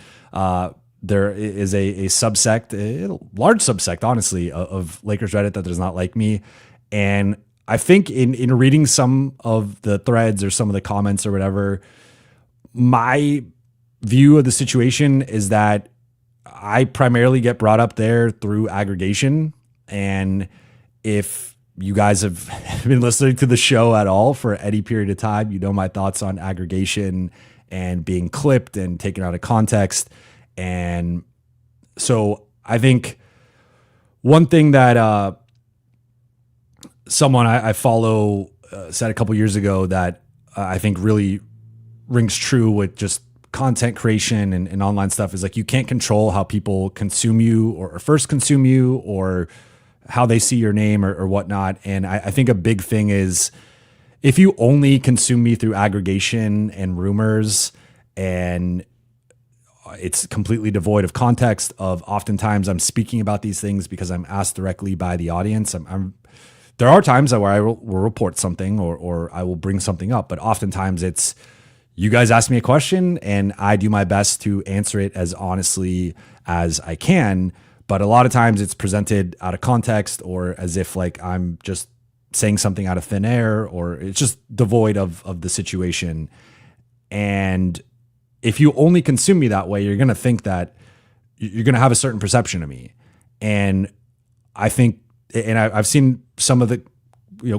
there is a subsect, a large subsect, honestly, of Lakers Reddit that does not like me. And I think in reading some of the threads or some of the comments or whatever, my view of the situation is that I primarily get brought up there through aggregation. And if you guys have been listening to the show at all for any period of time, you know my thoughts on aggregation and being clipped and taken out of context. And so I think one thing that someone I follow said a couple years ago that I think really rings true with just content creation and online stuff is like, you can't control how people consume you or first consume you or how they see your name or whatnot. And I think a big thing is if you only consume me through aggregation and rumors and it's completely devoid of context of oftentimes I'm speaking about these things because I'm asked directly by the audience. There are times where I will report something or I will bring something up, but oftentimes it's you guys ask me a question and I do my best to answer it as honestly as I can. But a lot of times it's presented out of context or as if like I'm just saying something out of thin air or it's just devoid of the situation. And if you only consume me that way, you're going to think that you're going to have a certain perception of me. And I think, and I've seen some of the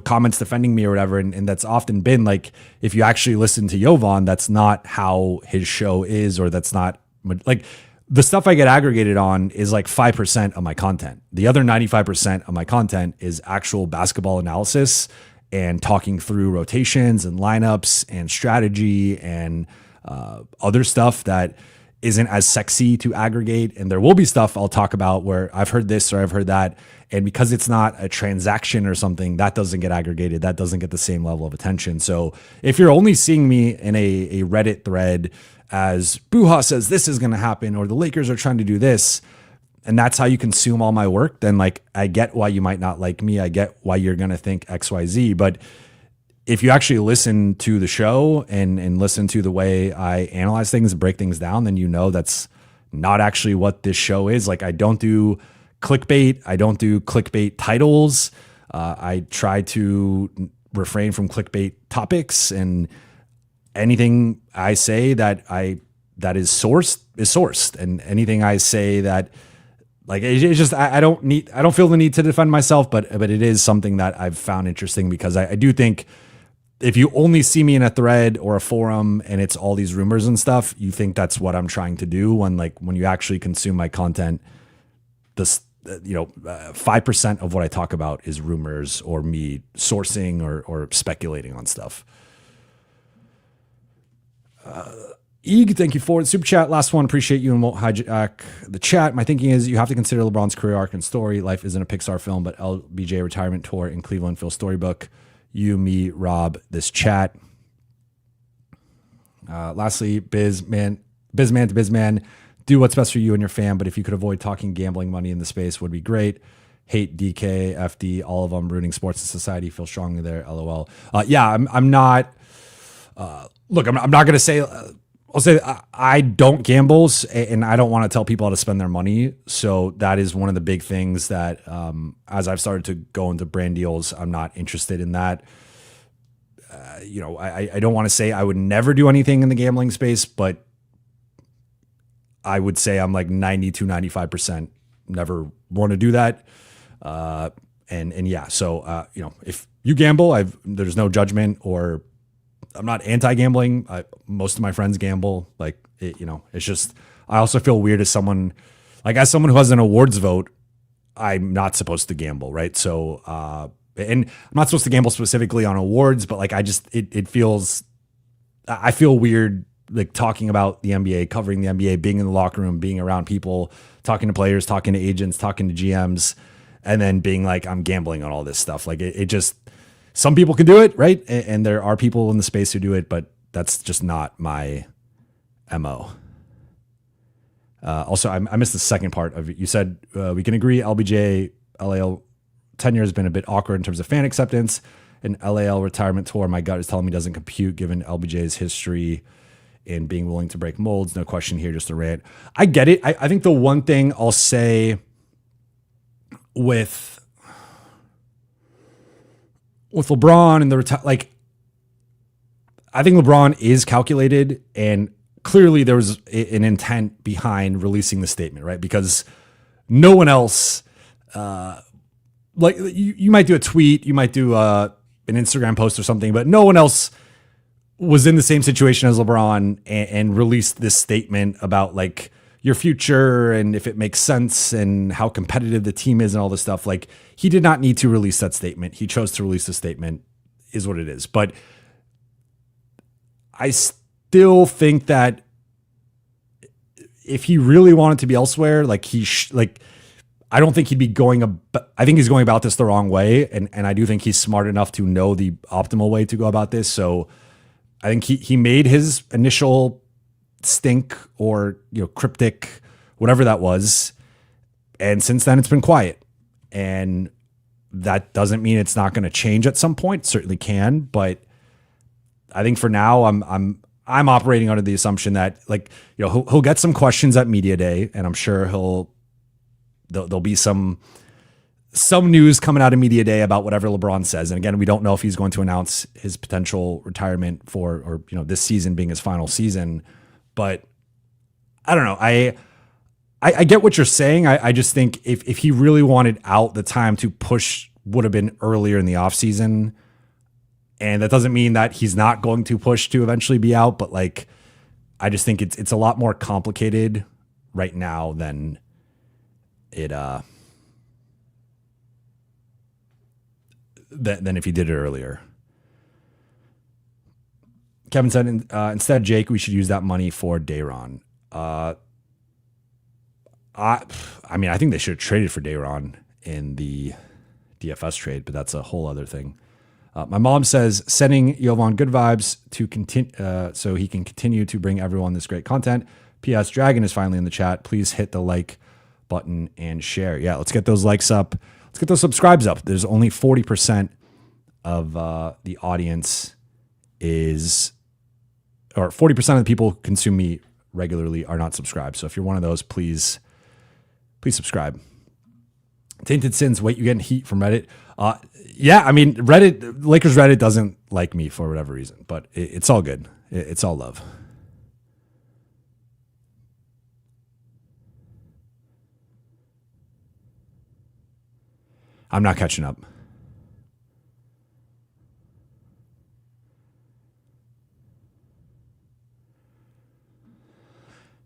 comments defending me or whatever, and that's often been like, if you actually listen to Jovan, that's not how his show is, or that's not like the stuff I get aggregated on is like 5% of my content. The other 95% of my content is actual basketball analysis and talking through rotations and lineups and strategy and other stuff that isn't as sexy to aggregate. And there will be stuff I'll talk about where I've heard this or I've heard that. And because it's not a transaction or something, that doesn't get aggregated. That doesn't get the same level of attention. So if you're only seeing me in a Reddit thread as Buha says this is going to happen, or the Lakers are trying to do this, and that's how you consume all my work, then like, I get why you might not like me. I get why you're going to think X, Y, Z. But if you actually listen to the show and listen to the way I analyze things and break things down, then you know that's not actually what this show is. Like, I don't do clickbait. I don't do clickbait titles. I try to refrain from clickbait topics, and anything I say that is sourced, and anything I say that like it's just I don't feel the need to defend myself, but it is something that I've found interesting because I do think if you only see me in a thread or a forum and it's all these rumors and stuff, you think that's what I'm trying to do when you actually consume my content, 5% of what I talk about is rumors or me sourcing or speculating on stuff. Eeg, thank you for the super chat. Last one. Appreciate you and won't hijack the chat. My thinking is you have to consider LeBron's career arc and story. Life isn't a Pixar film, but LBJ retirement tour in Cleveland, Phil storybook. You, me, Rob, this chat. Lastly, Bizman to Bizman. Do what's best for you and your fam, but if you could avoid talking gambling money in the space would be great. Hate DK, FD, all of them ruining sports and society. Feel strongly there. LOL. I'm not. Look, I'm not going to say. I'll say I don't gamble, and I don't want to tell people how to spend their money. So that is one of the big things that, as I've started to go into brand deals, I'm not interested in that. I don't want to say I would never do anything in the gambling space, but I would say I'm like 95% never want to do that. So if you gamble, there's no judgment, or I'm not anti-gambling. Most of my friends gamble. It's just, I also feel weird as someone who has an awards vote, I'm not supposed to gamble. Right. So, and I'm not supposed to gamble specifically on awards, but I feel weird, like talking about the NBA, covering the NBA, being in the locker room, being around people, talking to players, talking to agents, talking to GMs, and then being like, I'm gambling on all this stuff. Like it just, some people can do it, right? And there are people in the space who do it, but that's just not my MO. Also, I missed the second part of it. You said we can agree LBJ, LAL tenure has been a bit awkward in terms of fan acceptance. An LAL retirement tour, my gut is telling me doesn't compute given LBJ's history in being willing to break molds. No question here, just a rant. I get it. I think the one thing I'll say with LeBron and I think LeBron is calculated, and clearly there was an intent behind releasing the statement, right? Because no one else like you might do a tweet, you might do an Instagram post or something, but no one else was in the same situation as LeBron and released this statement about like your future and if it makes sense and how competitive the team is and all this stuff. Like, he did not need to release that statement. He chose to release the statement, is what it is. But I still think that if he really wanted to be elsewhere, like I don't think he'd be I think he's going about this the wrong way. And I do think he's smart enough to know the optimal way to go about this. So I think he made his initial stink or, cryptic, whatever that was. And since then it's been quiet, and that doesn't mean it's not going to change at some point. It certainly can. But I think for now I'm operating under the assumption that he'll get some questions at media day, and I'm sure there'll be some news coming out of media day about whatever LeBron says. And again, we don't know if he's going to announce his potential retirement or this season being his final season. But I don't know. I get what you're saying. I just think if he really wanted out, the time to push would have been earlier in the offseason. And that doesn't mean that he's not going to push to eventually be out. But I just think it's a lot more complicated right now than than if he did it earlier. Kevin said, instead, Jake, we should use that money for Dayron. I think they should have traded for Dayron in the DFS trade, but that's a whole other thing. My mom says, sending Jovan good vibes to continue, so he can continue to bring everyone this great content. P.S. Dragon is finally in the chat. Please hit the like button and share. Yeah, let's get those likes up. Let's get those subscribes up. There's only 40% of the audience or 40% of the people who consume me regularly are not subscribed. So if you're one of those, please subscribe. Tainted Sins, wait, you getting heat from Reddit? Yeah, Lakers Reddit doesn't like me for whatever reason, but it's all good. It's all love. I'm not catching up.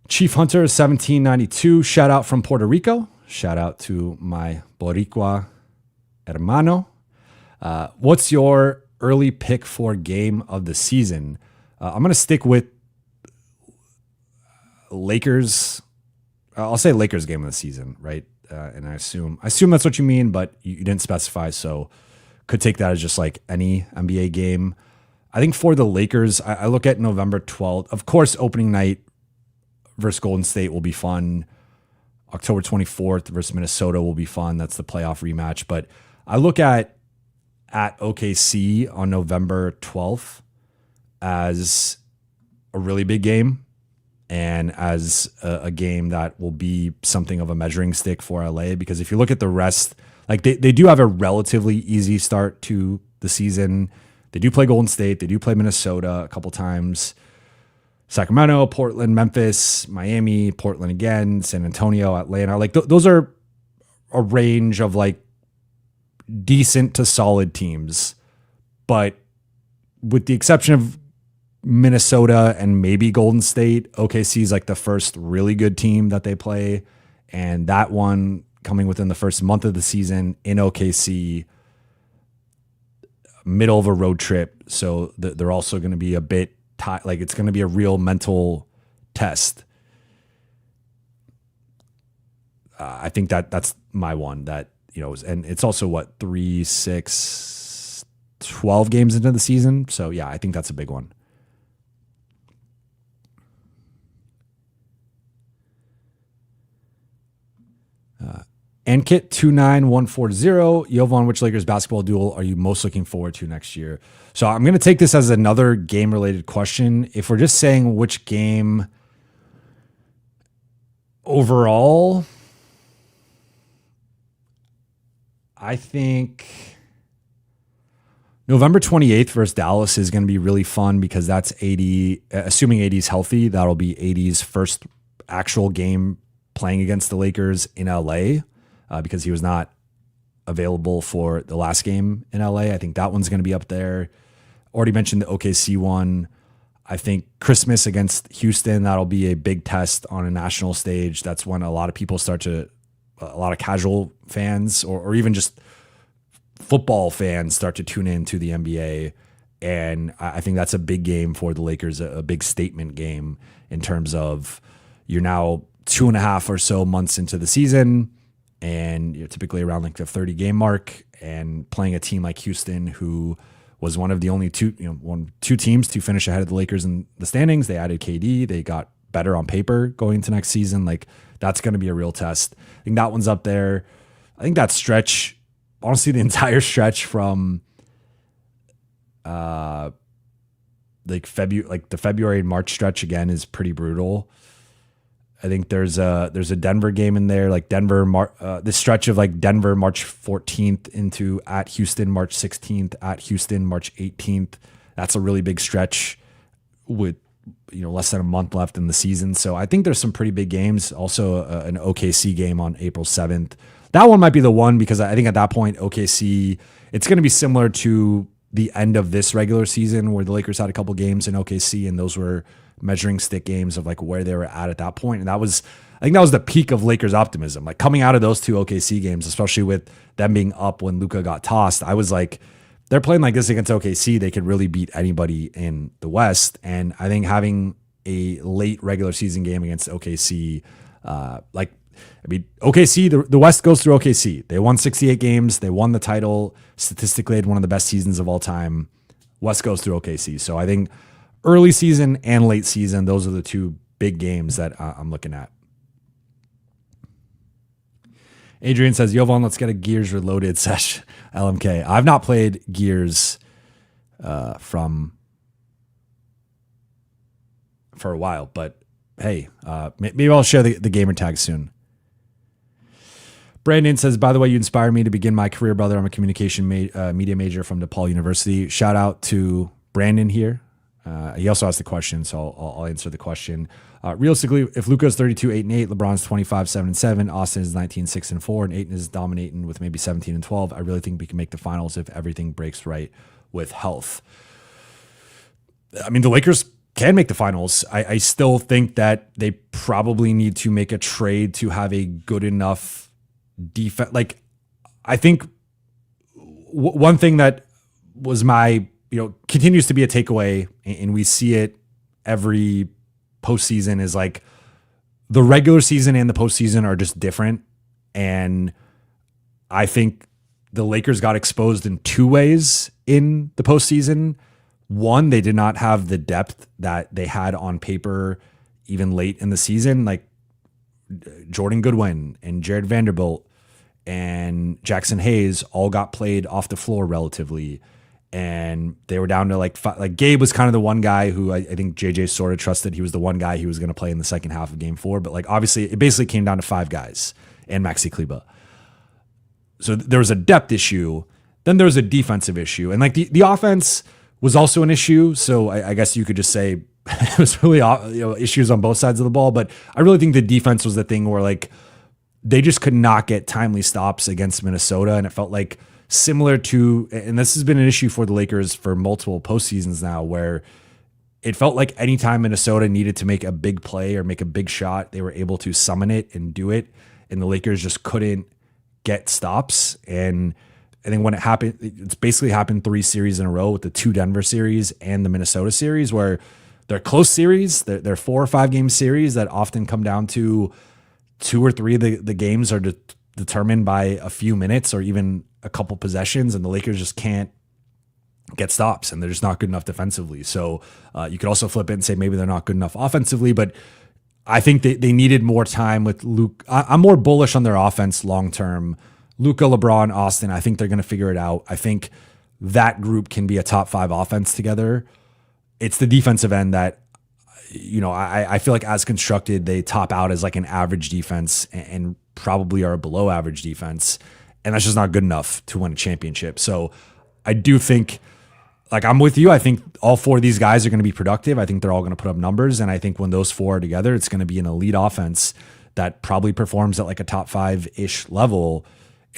Chief Hunter 1792, shout out from Puerto Rico. Shout out to my Boricua hermano. What's your early pick for game of the season? I'm going to stick with Lakers. I'll say Lakers game of the season, right? And I assume that's what you mean, but you didn't specify, so could take that as just like any NBA game. I think for the Lakers, I look at November 12th. Of course, opening night versus Golden State will be fun. October 24th versus Minnesota will be fun. That's the playoff rematch. But I look at OKC on November 12th as a really big game and as a game that will be something of a measuring stick for LA. Because if you look at the rest, like they do have a relatively easy start to the season. They do play Golden State. They do play Minnesota a couple times. Sacramento, Portland, Memphis, Miami, Portland again, San Antonio, Atlanta. Like those are a range of like decent to solid teams. But with the exception of Minnesota and maybe Golden State, OKC is like the first really good team that they play. And that one coming within the first month of the season in OKC, middle of a road trip. So they're also going to be a bit like it's going to be a real mental test. I think that's my one that, and it's also 3, 6, 12 games into the season. So yeah, I think that's a big one. Ankit 29140, Jovan, which Lakers basketball duel are you most looking forward to next year? So I'm going to take this as another game related question. If we're just saying which game overall, I think November 28th versus Dallas is going to be really fun because that's AD, assuming AD's healthy, that'll be AD's first actual game playing against the Lakers in LA. Because he was not available for the last game in LA. I think that one's going to be up there. Already mentioned the OKC one. I think Christmas against Houston, that'll be a big test on a national stage. That's when a lot of people a lot of casual fans or even just football fans start to tune in to the NBA. And I think that's a big game for the Lakers, a big statement game in terms of you're now 2.5 or so months into the season, and you're typically around like the 30 game mark, and playing a team like Houston, who was one of the only two teams to finish ahead of the Lakers in the standings. They added KD. They got better on paper going into next season. Like, that's going to be a real test. I think that one's up there. I think that stretch, honestly, the entire stretch from the February and March stretch again is pretty brutal. I think there's a Denver game in there, like this stretch of like Denver March 14th into at Houston March 16th, at Houston March 18th. That's a really big stretch with less than a month left in the season. So I think there's some pretty big games. Also an OKC game on April 7th. That one might be the one, because I think at that point OKC, it's going to be similar to the end of this regular season where the Lakers had a couple games in OKC, and those were measuring stick games of like where they were at that point. And I think that was the peak of Lakers optimism. Like, coming out of those two OKC games, especially with them being up when Luka got tossed, I was like, they're playing like this against OKC, they could really beat anybody in the West. And I think having a late regular season game against OKC, OKC, the West goes through OKC. They won 68 games. They won the title. Statistically, had one of the best seasons of all time. West goes through OKC. So I think early season and late season, those are the two big games that I'm looking at. Adrian says, Jovan, let's get a Gears Reloaded sesh LMK. I've not played Gears for a while, but hey, maybe I'll share the gamer tag soon. Brandon says, by the way, you inspired me to begin my career, brother. I'm a communication media major from DePaul University. Shout out to Brandon here. He also asked the question, so I'll answer the question. Realistically, if Luka's 32-8-8, LeBron's 25-7-7, Austin is 19-6-4, and Ayton is dominating with maybe 17-12, I really think we can make the finals if everything breaks right with health. I mean, the Lakers can make the finals. I still think that they probably need to make a trade to have a good enough defense. Like, I think one thing that was continues to be a takeaway, and we see it every postseason, is like the regular season and the postseason are just different. And I think the Lakers got exposed in two ways in the postseason. One, they did not have the depth that they had on paper even late in the season. Like Jordan Goodwin and Jared Vanderbilt and Jackson Hayes all got played off the floor relatively. And they were down to like Gabe was kind of the one guy who I think JJ sort of trusted. He was the one guy he was going to play in the second half of game 4. But like, obviously it basically came down to 5 guys and Maxi Kleba. So there was a depth issue. Then there was a defensive issue. And like the offense was also an issue. So I guess you could just say it was really issues on both sides of the ball. But I really think the defense was the thing where like they just could not get timely stops against Minnesota. And it felt like similar to, and this has been an issue for the Lakers for multiple postseasons now, where it felt like anytime Minnesota needed to make a big play or make a big shot, they were able to summon it and do it. And the Lakers just couldn't get stops. And I think when it happened, it's basically happened 3 series in a row with the 2 Denver series and the Minnesota series, where they're close series. They're 4 or 5 game series that often come down to 2 or 3 of the games are determined by a few minutes or even a couple possessions, and the Lakers just can't get stops, and they're just not good enough defensively. So you could also flip it and say maybe they're not good enough offensively, but I think they needed more time with Luke. I'm more bullish on their offense long-term. Luka, LeBron, Austin, I think they're going to figure it out. I think that group can be a top 5 offense together. It's the defensive end that, I feel like as constructed, they top out as like an average defense and probably are a below average defense. And that's just not good enough to win a championship. So I do think, like, I'm with you. I think all 4 of these guys are going to be productive. I think they're all going to put up numbers. And I think when those 4 are together, it's going to be an elite offense that probably performs at like a top 5-ish level.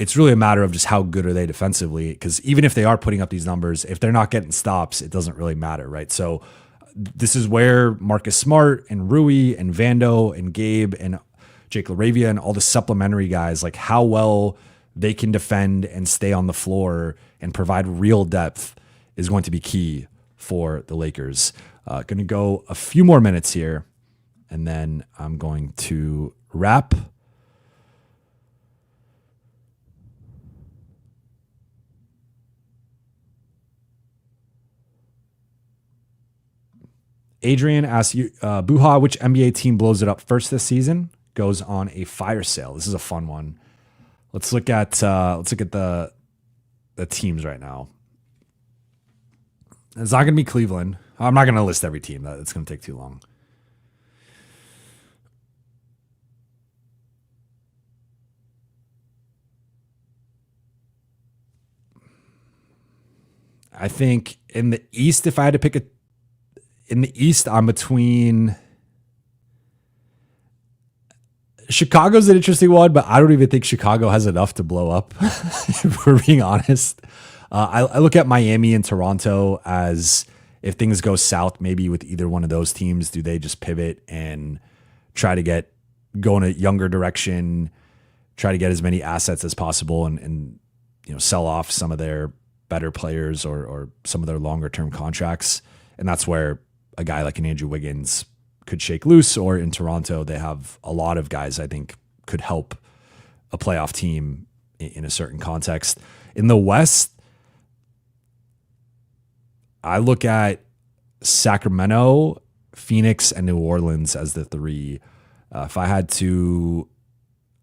it's really a matter of just how good are they defensively. Because even if they are putting up these numbers, if they're not getting stops, it doesn't really matter, right? So this is where Marcus Smart and Rui and Vando and Gabe and Jake LaRavia and all the supplementary guys, like how well they can defend and stay on the floor and provide real depth is going to be key for the Lakers. Going to go a few more minutes here, and then I'm going to wrap. Adrian asks you, Buha, which NBA team blows it up first this season? Goes on a fire sale. This is a fun one. Let's look at the teams right now. It's not going to be Cleveland. I'm not going to list every team. That's going to take too long. I think in the East, if I had to pick in the East, I'm between. Chicago's an interesting one, but I don't even think Chicago has enough to blow up, if we're being honest. I look at Miami and Toronto as if things go south, maybe with either one of those teams, do they just pivot and try to go in a younger direction, try to get as many assets as possible and sell off some of their better players or some of their longer term contracts. And that's where a guy like an Andrew Wiggins could shake loose, or in Toronto, they have a lot of guys I think could help a playoff team in a certain context. In the West, I look at Sacramento, Phoenix, and New Orleans as the three. If I had to,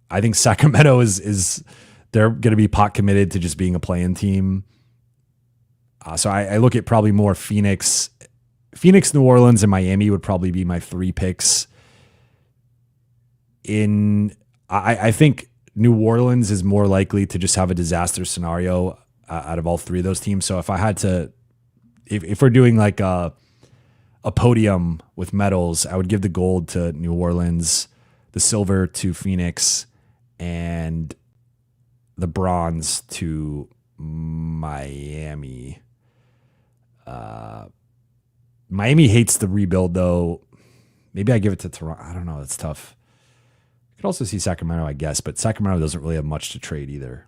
I think Sacramento is they're going to be pot committed to just being a play-in team. So I look at probably more Phoenix, New Orleans, and Miami would probably be my three picks. I think New Orleans is more likely to just have a disaster scenario out of all three of those teams. So if I had to, if we're doing like a podium with medals, I would give the gold to New Orleans, the silver to Phoenix, and the bronze to Miami. Miami hates the rebuild, though. Maybe I give it to Toronto. I don't know. It's tough. You could also see Sacramento, I guess, but Sacramento doesn't really have much to trade either.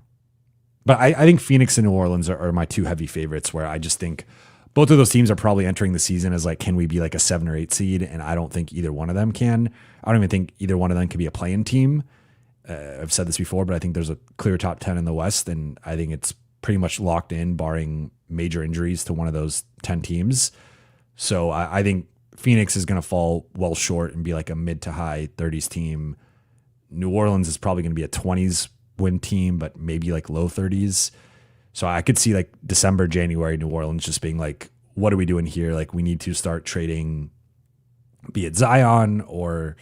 But I think Phoenix and New Orleans are my two heavy favorites, where I just think both of those teams are probably entering the season as like, can we be like a 7 or 8 seed? And I don't think either one of them can. I don't even think either one of them can be a play-in team. I've said this before, but I think there's a clear top 10 in the West, and I think it's pretty much locked in, barring major injuries to one of those 10 teams. So I think Phoenix is going to fall well short and be like a mid to high 30s team. New Orleans is probably going to be a 20s win team, but maybe like low 30s. So I could see like December, January, New Orleans just being like, what are we doing here? Like, we need to start trading, be it Zion or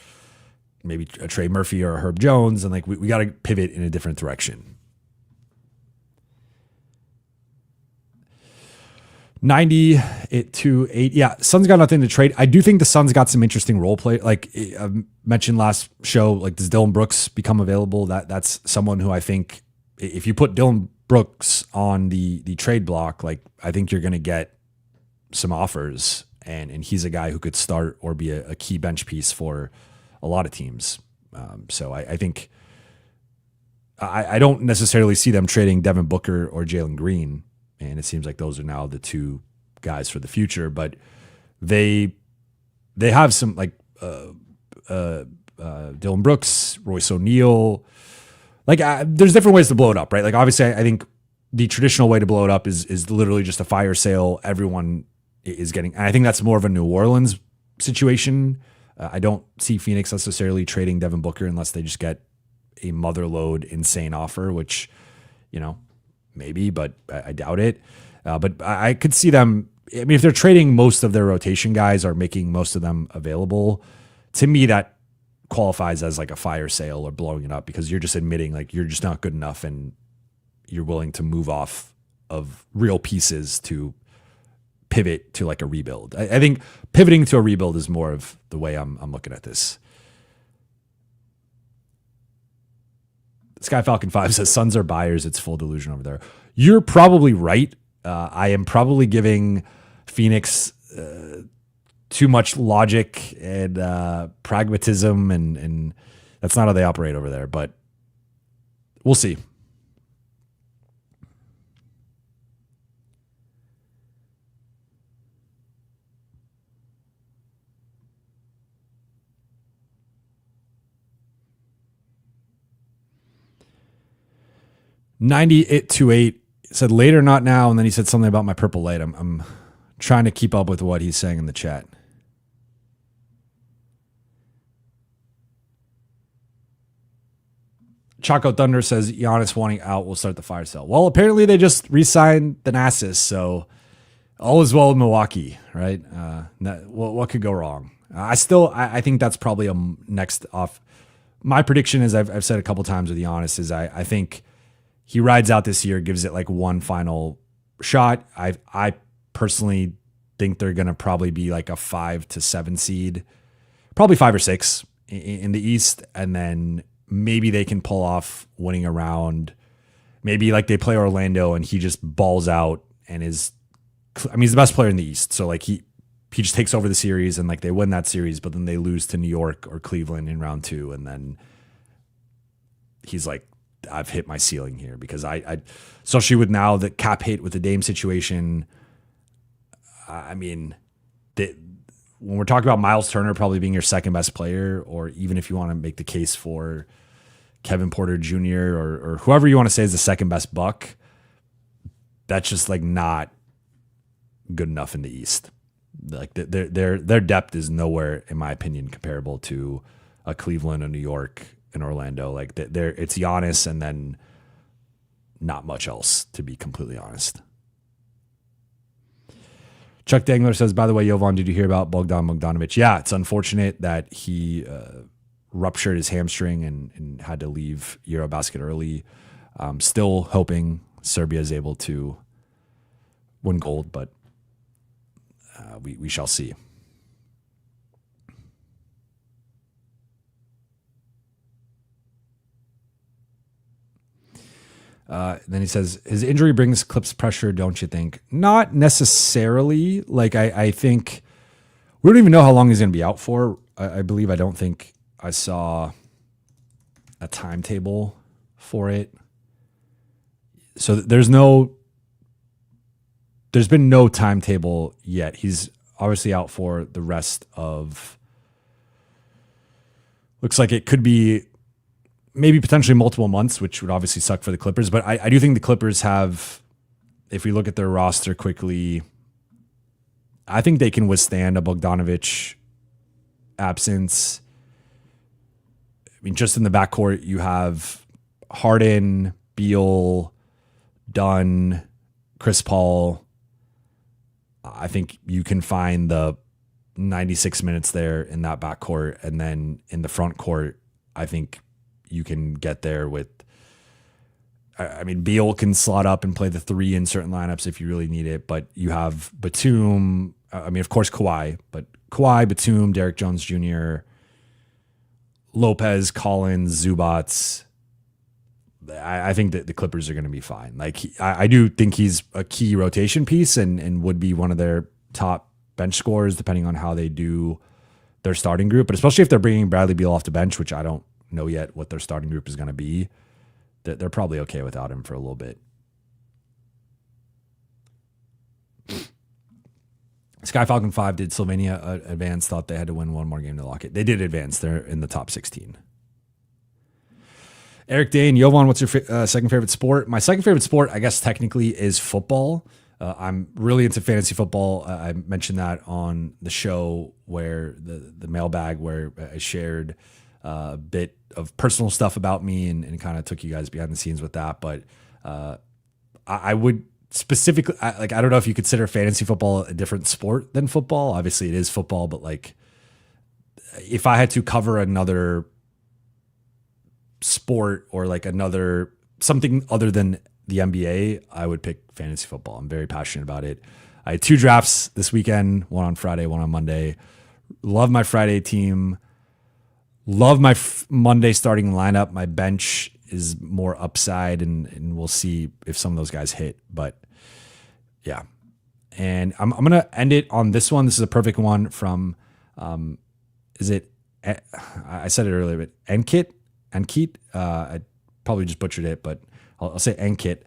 maybe a Trey Murphy or a Herb Jones. And like, we got to pivot in a different direction. 90-8. Yeah, Suns got nothing to trade. I do think the Suns got some interesting role play. Like I mentioned last show, like, does Dylan Brooks become available? That's someone who I think if you put Dylan Brooks on the trade block, like, I think you're going to get some offers, and he's a guy who could start or be a key bench piece for a lot of teams. So I think I don't necessarily see them trading Devin Booker or Jalen Green. And it seems like those are now the two guys for the future, but they have some like Dylan Brooks, Royce O'Neal. Like there's different ways to blow it up, right? Like obviously, I think the traditional way to blow it up is literally just a fire sale. Everyone is getting, and I think that's more of a New Orleans situation. I don't see Phoenix necessarily trading Devin Booker unless they just get a motherlode insane offer, which, maybe, but I doubt it. But I could see them. I mean, if they're trading most of their rotation guys or making most of them available, to me, that qualifies as like a fire sale or blowing it up, because you're just admitting like you're just not good enough and you're willing to move off of real pieces to pivot to like a rebuild. I think pivoting to a rebuild is more of the way I'm looking at this. Sky Falcon 5 says Suns are buyers. It's full delusion over there. You're probably right. I am probably giving Phoenix too much logic and pragmatism, and that's not how they operate over there, but we'll see. $98.28 said later, not now, and then he said something about my purple light. I'm trying to keep up with what he's saying in the chat. Choco Thunder says Giannis wanting out will start the fire sale. Well, apparently they just re-signed Thanasis, so all is well in Milwaukee, right? What could go wrong? I think that's probably a next off. My prediction is I've said a couple times with Giannis is I think he rides out this year, gives it like one final shot. I personally think they're going to probably be like a 5 to 7 seed, probably 5 or 6 in the East. And then maybe they can pull off winning a round. Maybe like they play Orlando and he just balls out and he's the best player in the East. So like he just takes over the series and like they win that series, but then they lose to New York or Cleveland in round 2. And then he's like, I've hit my ceiling here because I especially with now the cap hit with the Dame situation. I mean, when we're talking about Miles Turner probably being your second best player, or even if you want to make the case for Kevin Porter Jr. or whoever you want to say is the second best Buck, that's just like not good enough in the East. Like their depth is nowhere, in my opinion, comparable to a Cleveland, a New York, and Orlando. Like it's Giannis and then not much else, to be completely honest. Chuck Dangler says, by the way, Jovan, did you hear about Bogdan Bogdanovic? Yeah, it's unfortunate that he ruptured his hamstring and had to leave Eurobasket early. Still hoping Serbia is able to win gold, but we shall see. Then he says, his injury brings Clips pressure, don't you think? Not necessarily. Like, I think we don't even know how long he's going to be out for. I believe I don't think I saw a timetable for it. So there's been no timetable yet. He's obviously out for the rest of, looks like it could be maybe potentially multiple months, which would obviously suck for the Clippers. But I do think the Clippers have, if we look at their roster quickly, I think they can withstand a Bogdanovic absence. I mean, just in the backcourt, you have Harden, Beal, Dunn, Chris Paul. I think you can find the 96 minutes there in that backcourt. And then in the front court, I think you can get there with, I mean, Beal can slot up and play the 3 in certain lineups if you really need it, but you have Batum, I mean, of course, Kawhi, but Kawhi, Batum, Derek Jones Jr., Lopez, Collins, Zubats. I think that the Clippers are going to be fine. Like, I do think he's a key rotation piece and would be one of their top bench scorers, depending on how they do their starting group, but especially if they're bringing Bradley Beal off the bench, which I don't know yet what their starting group is going to be. They're probably okay without him for a little bit. Sky Falcon 5 did Slovenia advance, thought they had to win one more game to lock it. They did advance. They're in the top 16. Eric Dane, Jovan, what's your second favorite sport? My second favorite sport, I guess technically, is football. I'm really into fantasy football. I mentioned that on the show where the mailbag where I shared a bit of personal stuff about me and kind of took you guys behind the scenes with that. But I would specifically, I don't know if you consider fantasy football a different sport than football. Obviously it is football, but like if I had to cover another sport or like another something other than the NBA, I would pick fantasy football. I'm very passionate about it. I had 2 drafts this weekend, one on Friday, one on Monday. Love my Friday team. Love my Monday starting lineup. My bench is more upside, and we'll see if some of those guys hit. But yeah. And I'm going to end it on this one. This is a perfect one from, is it, I said it earlier, but Enkit? I probably just butchered it, but I'll say Enkit.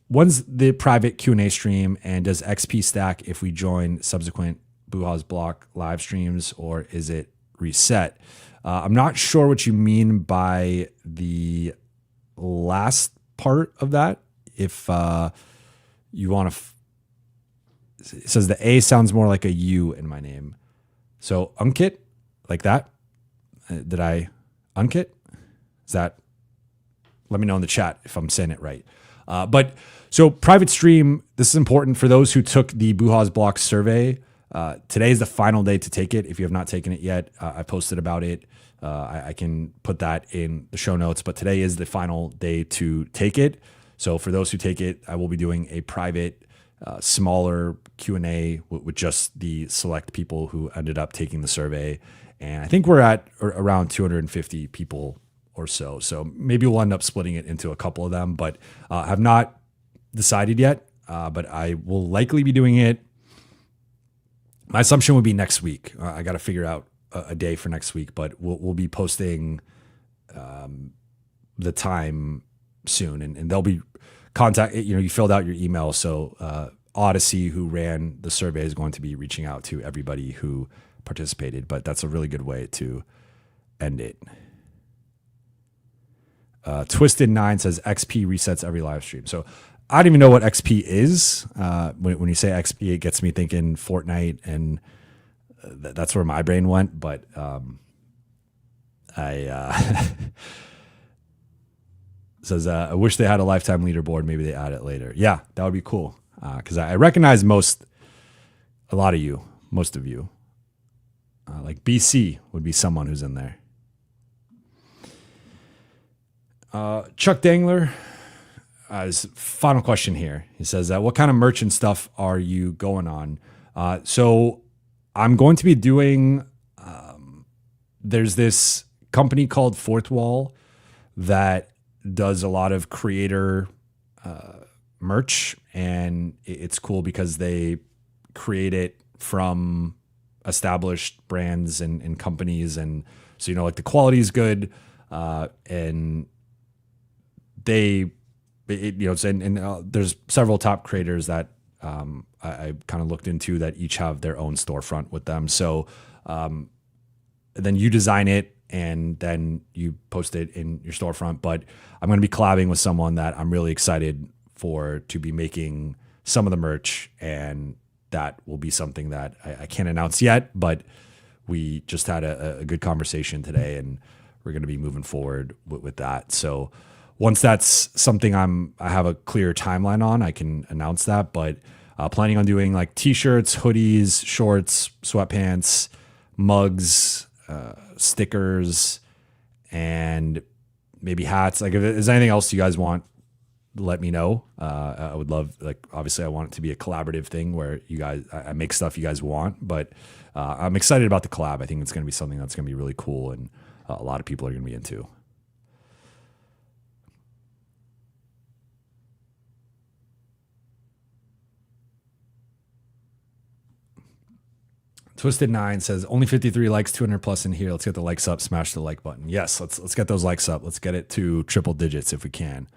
When's the private Q&A stream, and does XP stack if we join subsequent Buha's Block live streams, or is it reset? I'm not sure what you mean by the last part of that. If you want to, it says the A sounds more like a U in my name. So Unkit, like that. Did I Unkit? Is that? Let me know in the chat if I'm saying it right. But so private stream, this is important for those who took the Buha's Block survey. Today is the final day to take it. If you have not taken it yet, I posted about it. I can put that in the show notes, but today is the final day to take it. So for those who take it, I will be doing a private, smaller Q&A with just the select people who ended up taking the survey. And I think we're at around 250 people or so. So maybe we'll end up splitting it into a couple of them, but have not decided yet. But I will likely be doing it. My assumption would be next week. I got to figure out a day for next week, but we'll be posting the time soon, and they'll be contact. You filled out your email, so Odyssey, who ran the survey, is going to be reaching out to everybody who participated. But that's a really good way to end it. Twisted9 says XP resets every live stream. So I don't even know what XP is. When you say XP, it gets me thinking Fortnite, and that's where my brain went. But says, I wish they had a lifetime leaderboard. Maybe they add it later. Yeah, that would be cool. Because I recognize most of you. Like BC would be someone who's in there. Chuck Dangler, his final question here. He says, what kind of merch and stuff are you going on? So I'm going to be doing, there's this company called Fourth Wall that does a lot of creator merch, and it's cool because they create it from established brands and companies, and so like the quality is good, and they there's several top creators that I kind of looked into that each have their own storefront with them. So then you design it and then you post it in your storefront. But I'm going to be collabing with someone that I'm really excited for to be making some of the merch, and that will be something that I can't announce yet, but we just had a good conversation today, and we're going to be moving forward with that. So once that's something I have a clear timeline on, I can announce that. But planning on doing like t-shirts, hoodies, shorts, sweatpants, mugs, stickers, and maybe hats. Like if there's anything else you guys want, let me know. I would love, obviously I want it to be a collaborative thing where you guys, I make stuff you guys want, but I'm excited about the collab. I think it's going to be something that's going to be really cool, and a lot of people are going to be into. Twisted9 says, only 53 likes, 200 plus in here. Let's get the likes up. Smash the like button. Yes, let's get those likes up. Let's get it to triple digits if we can.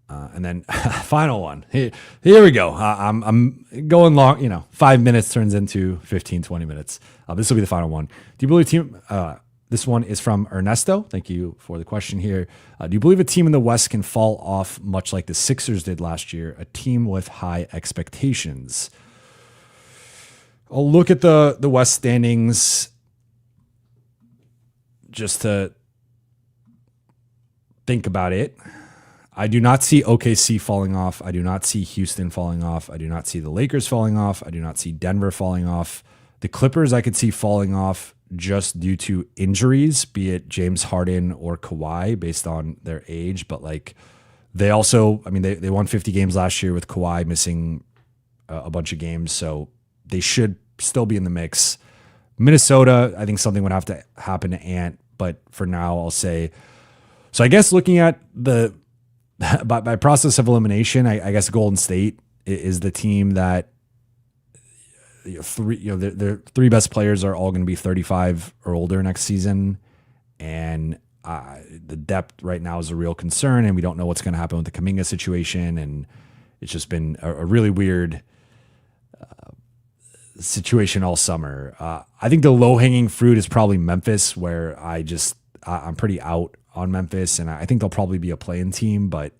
And then final one. Here we go. I'm going long. 5 minutes turns into 15, 20 minutes. This will be the final one. Do you believe team? This one is from Ernesto. Thank you for the question here. Do you believe a team in the West can fall off much like the Sixers did last year? A team with high expectations. I'll look at the West standings just to think about it. I do not see OKC falling off. I do not see Houston falling off. I do not see the Lakers falling off. I do not see Denver falling off. The Clippers I could see falling off just due to injuries, be it James Harden or Kawhi based on their age. But they also, they won 50 games last year with Kawhi missing a bunch of games. So they should still be in the mix. Minnesota, I think something would have to happen to Ant, but for now I'll say So I guess looking at the by process of elimination, I guess Golden State is the team that their three best players are all going to be 35 or older next season, and the depth right now is a real concern, and we don't know what's going to happen with the Kuminga situation, and it's just been a really weird situation all summer. I think the low hanging fruit is probably Memphis, where I'm pretty out on Memphis, and I think they'll probably be a play-in team, but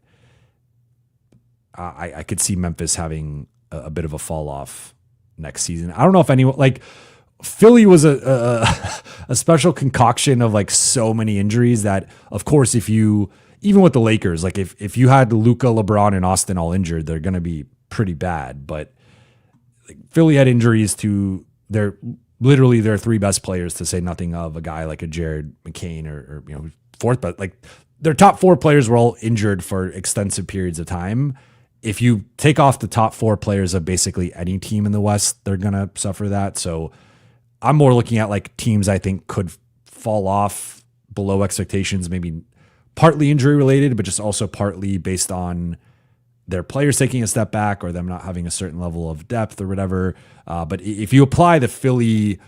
I could see Memphis having a bit of a fall off next season. I don't know if anyone like Philly was a special concoction of like so many injuries that, of course, even with the Lakers, like if you had Luka, LeBron, and Austin all injured, they're going to be pretty bad. But like, Philly had injuries to their three best players, to say nothing of a guy like a Jared McCain or fourth, but like their top four players were all injured for extensive periods of time. If you take off the top four players of basically any team in the West, they're going to suffer that. So I'm more looking at like teams I think could fall off below expectations, maybe partly injury related, but just also partly based on their players taking a step back or them not having a certain level of depth or whatever. But if you apply the Philly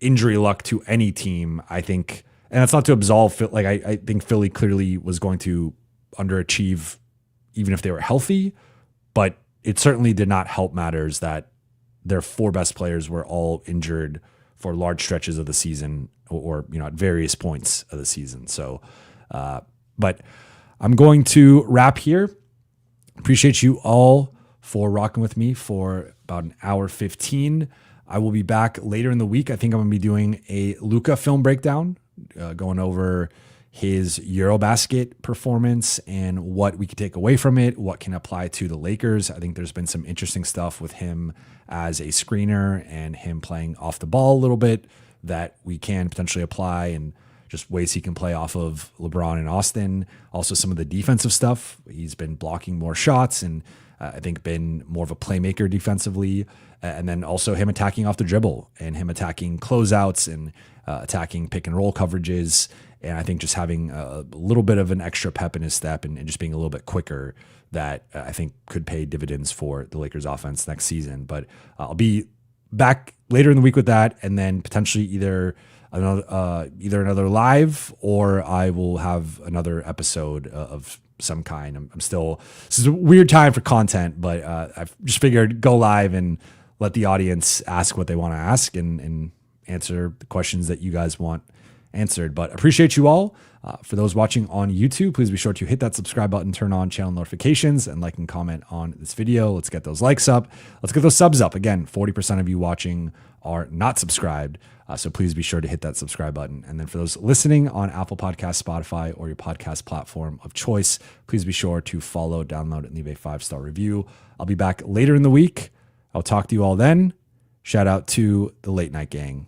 injury luck to any team, I think, and that's not to absolve, like I think Philly clearly was going to underachieve even if they were healthy, but it certainly did not help matters that their four best players were all injured for large stretches of the season or at various points of the season. So, but I'm going to wrap here. Appreciate you all for rocking with me for about an hour 15. I will be back later in the week. I think I'm going to be doing a Luka film breakdown, going over his Eurobasket performance and what we can take away from it, what can apply to the Lakers. I think there's been some interesting stuff with him as a screener and him playing off the ball a little bit that we can potentially apply, and just ways he can play off of LeBron and Austin. Also some of the defensive stuff. He's been blocking more shots and I think been more of a playmaker defensively. And then also him attacking off the dribble and him attacking closeouts and attacking pick and roll coverages. And I think just having a little bit of an extra pep in his step and just being a little bit quicker that I think could pay dividends for the Lakers offense next season. But I'll be back later in the week with that, and then potentially either another live, or I will have another episode of some kind. This is a weird time for content, but I've just figured go live and let the audience ask what they want to ask and answer the questions that you guys want answered. But appreciate you all. For those watching on YouTube, please be sure to hit that subscribe button, turn on channel notifications, and like and comment on this video. Let's get those likes up. Let's get those subs up. Again, 40% of you watching are not subscribed. So please be sure to hit that subscribe button. And then for those listening on Apple Podcasts, Spotify, or your podcast platform of choice, please be sure to follow, download, and leave a 5-star review. I'll be back later in the week. I'll talk to you all then. Shout out to the Late Night Gang.